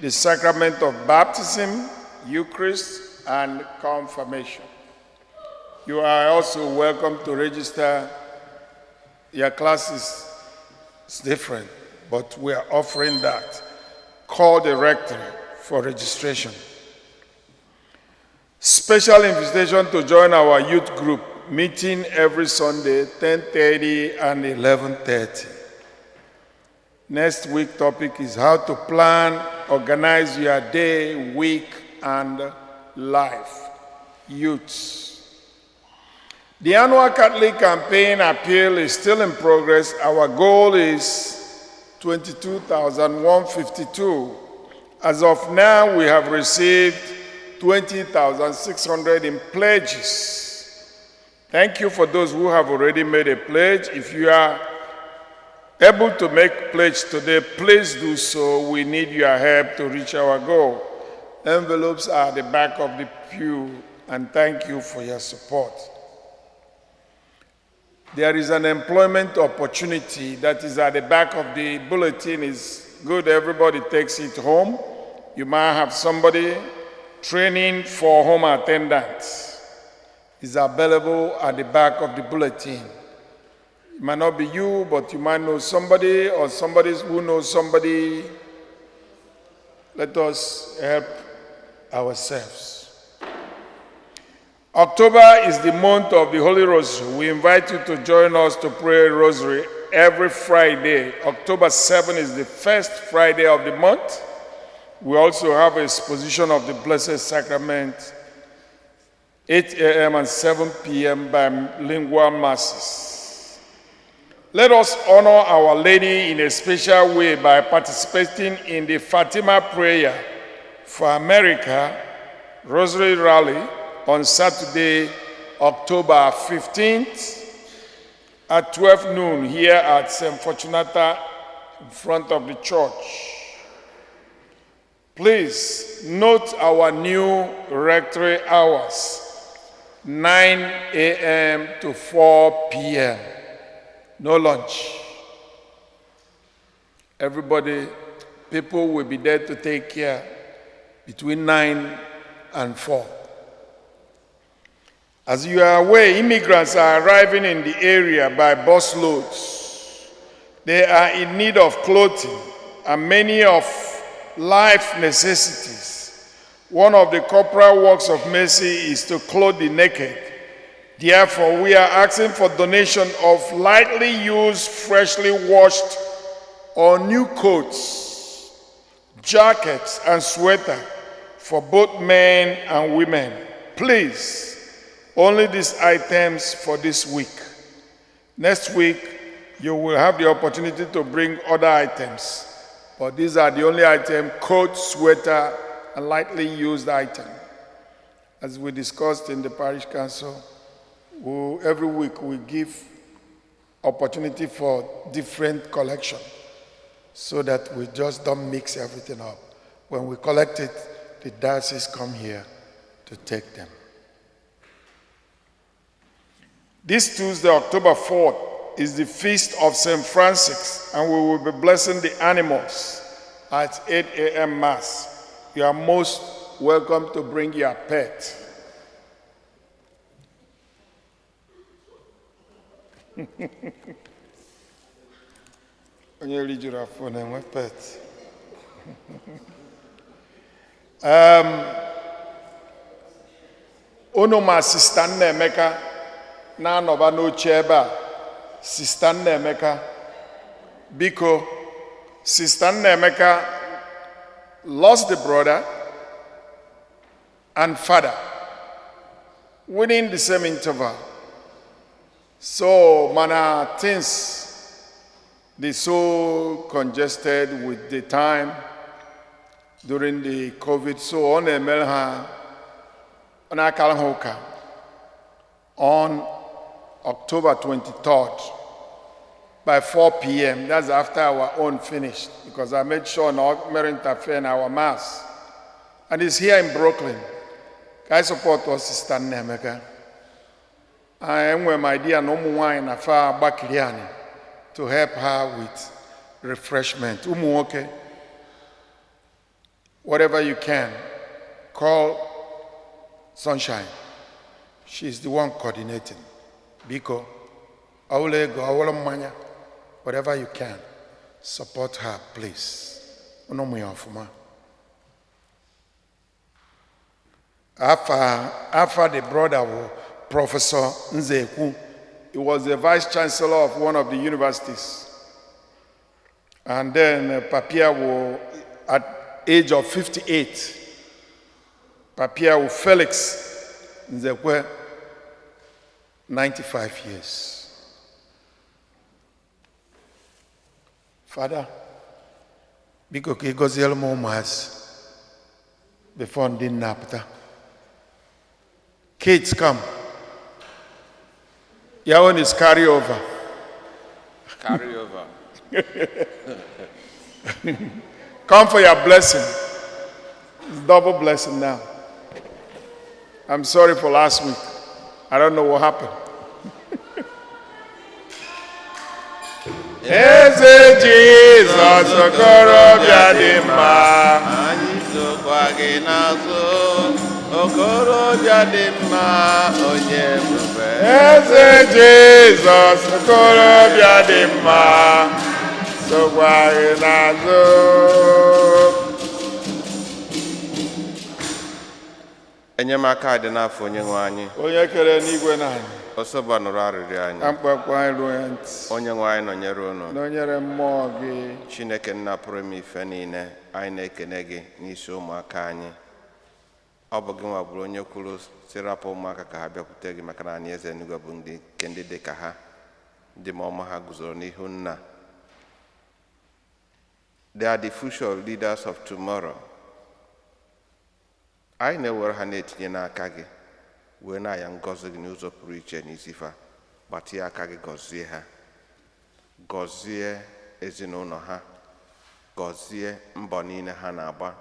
B: the sacrament of baptism, Eucharist, and confirmation. You are also welcome to register. Your classes is different, but we are offering that. Call the rectory for registration. Special invitation to join our youth group meeting every Sunday, 10:30 and 11:30. Next week topic is how to plan, organize your day, week, and life. Youths. The annual Catholic campaign appeal is still in progress. Our goal is 22,152. As of now, we have received 20,600 in pledges. Thank you for those who have already made a pledge. If you are able to make pledge today, please do so. We need your help to reach our goal. Envelopes are at the back of the pew, and thank you for your support. There is an employment opportunity that is at the back of the bulletin. It's good everybody takes it home. You might have somebody training for home attendants. It's available at the back of the bulletin. It might not be you, but you might know somebody or somebody who knows somebody. Let us help ourselves. October is the month of the Holy Rosary. We invite you to join us to pray Rosary every Friday. October 7 is the first Friday of the month. We also have a exposition of the Blessed Sacrament, 8 a.m. and 7 p.m. by lingual masses.
D: Let us honor Our Lady in a special way by participating in the Fatima Prayer for America Rosary Rally on Saturday, October 15th at 12 noon here at St. Fortunata in front of the church. Please note our new rectory hours, 9 a.m. to 4 p.m. No lunch. Everybody, people will be there to take care between 9 and 4. As you are aware, immigrants are arriving in the area by bus loads. They are in need of clothing and many of life necessities. One of the corporal works of mercy is to clothe the naked. Therefore, we are asking for donation of lightly used, freshly washed, or new coats, jackets, and sweaters for both men and women. Please, only these items for this week. Next week, you will have the opportunity to bring other items, but these are the only items: coat, sweater, and lightly used item. As we discussed in the parish council, every week we give opportunity for different collection so that we just don't mix everything up. When we collect it, the diocese come here to take them. This Tuesday, October 4th, is the feast of St. Francis, and we will be blessing the animals at 8 a.m. Mass. You are most welcome to bring your pet. Onye rijuru afọ na-enwe pet. Unu ma Sister Nnemeka na-anọba n'oche ebe a. Sister Nnemeka, biko, Sister Nnemeka lost the brother and father within the same interval. So, mana, things, they so congested with the time during the COVID. So, on Emelha, on Akalhoka, on October 23rd, by 4 p.m. That's after our own finished, because I made sure not to interfere in our Mass. And it's here in Brooklyn. I support us, Sister Nnemeka. I am with my dear Nomuwine Afa Bakiliani to help her with refreshment. Okay? Whatever you can, call Sunshine. She's the one coordinating. Biko, whatever you can, support her, please. After the brother, Professor Nzeku, he was the vice chancellor of one of the universities. And then Papia was at age of 58. Papia Felix Nzeku, 95 years. Father, biko ke goziel mo mas before din napta. Kids come. Your own is carry over.
B: Carry over.
D: Come for your blessing. It's double blessing now. I'm sorry for last week. I don't know what happened. Eze Jesus okorobịa dị mma.
B: Anyị sokwa gị n'azụ, okorobịa dị mma, onye ebube.
D: Eze Jesus okorobịa dị mma. Sokwa gị n'azụ.
B: Enyemaka dị n'afọ Onyenwe anyị.
D: Onye kere n'igwe na anyị.
B: Ọsọba nụrụ arịrịọ anyị.
D: Mkpekwa anyị ruo ya ntị.
B: Onyenwe anyị nọnyere unu.
D: Nọnyere mmụọ gị.
B: Chineke nna pụrụ ime ife niile, anyị na-ekene gị n'isi ụmụaka anyị. Ọ bụ gị nwa bụrụ onye kwuru sị rapụ ụmụaka ka ha bịakwute gị, maka na anyị eze eluigwe bụ ndị dị ka ha. ndị ọma ha guzoro n'ihu nna. They are the future leaders of tomorrow. Anyị na-ewere ha na-etinye n'aka gị wee na-aya ngọzi gị n'ụzọ pụrụ iche n'isifa. Gbatie aka gị gọzie ha, gọzie ezinụlọ ha, gọzie mbọ niile ha na-agba,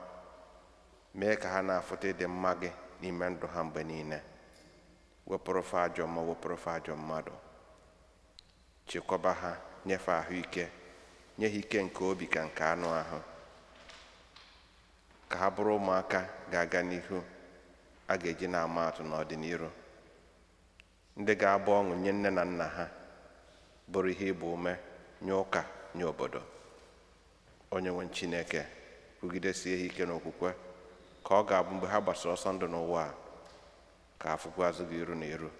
B: mee ka ha na-afụta ịdị mma gị n'ime ndụ ha mgbe niile. Wepụrụ fa ajọ mmụọ, wepụrụ fa ajọ mmadụ, chekwaba ha, nyefe ahụike, nye ha ike nke obi ka nke anụ ahụ, ka ha bụrụ ụmụaka ga-aga n'ihu a ga-eji na-ama atụ n'ọdịnihu, ndị ga-abụ ọṅụ nye nne na nna ha, bụrụ ihe ịgba ume nye ụka, nye obodo. Onye nwe Chineke, kwugidesie ha ike n'okwukwe, ka ọ ga-abụ mgbe ha gbasara ọsọ ndụ n'ụwa a, ka afụkwa azụ gị iru na iru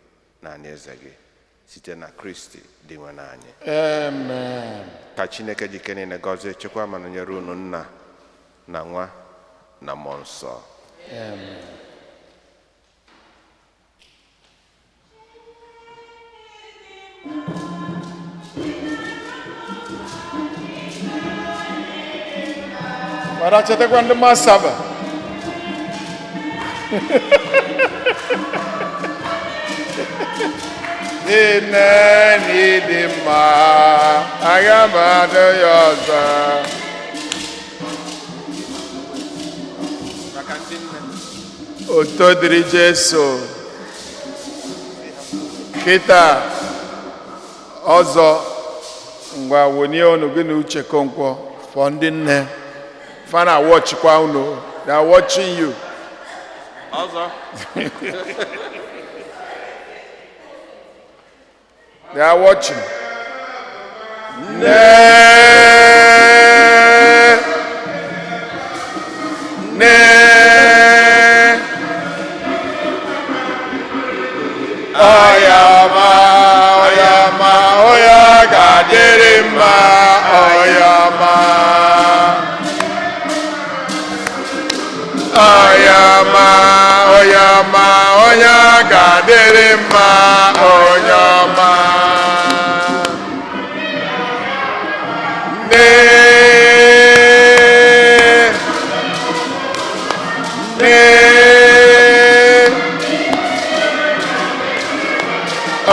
B: na alaeze gị site na Kristi dị nwe n'anyị.
D: Amen.
B: Ka Chineke jike niile gọzie, chekwa ma nọnyere unu Nna na Nwa na Mmụọ Nsọ.
D: Amen. Para chetakwa ndị masaba. Nne n'ịdị mma, aga m adị ya ọzọ. Oto dịrị Jesu. Kịta ọzọ ngwa wonye unu gị na Uche Konkwo for ndị nne. Fana watchkwa unu. They are watching you.
B: Ọzọ.
D: They are watching. Oyama, oyama, oya gadere mma, oyama. Oyama, oyama, oya gadere mma, oyama.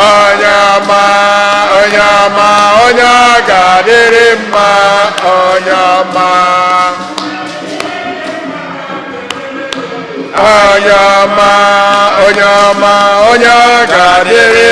D: Oyama, oyama, oya gadere mma, oyama. Oyama, oyama, oya gadere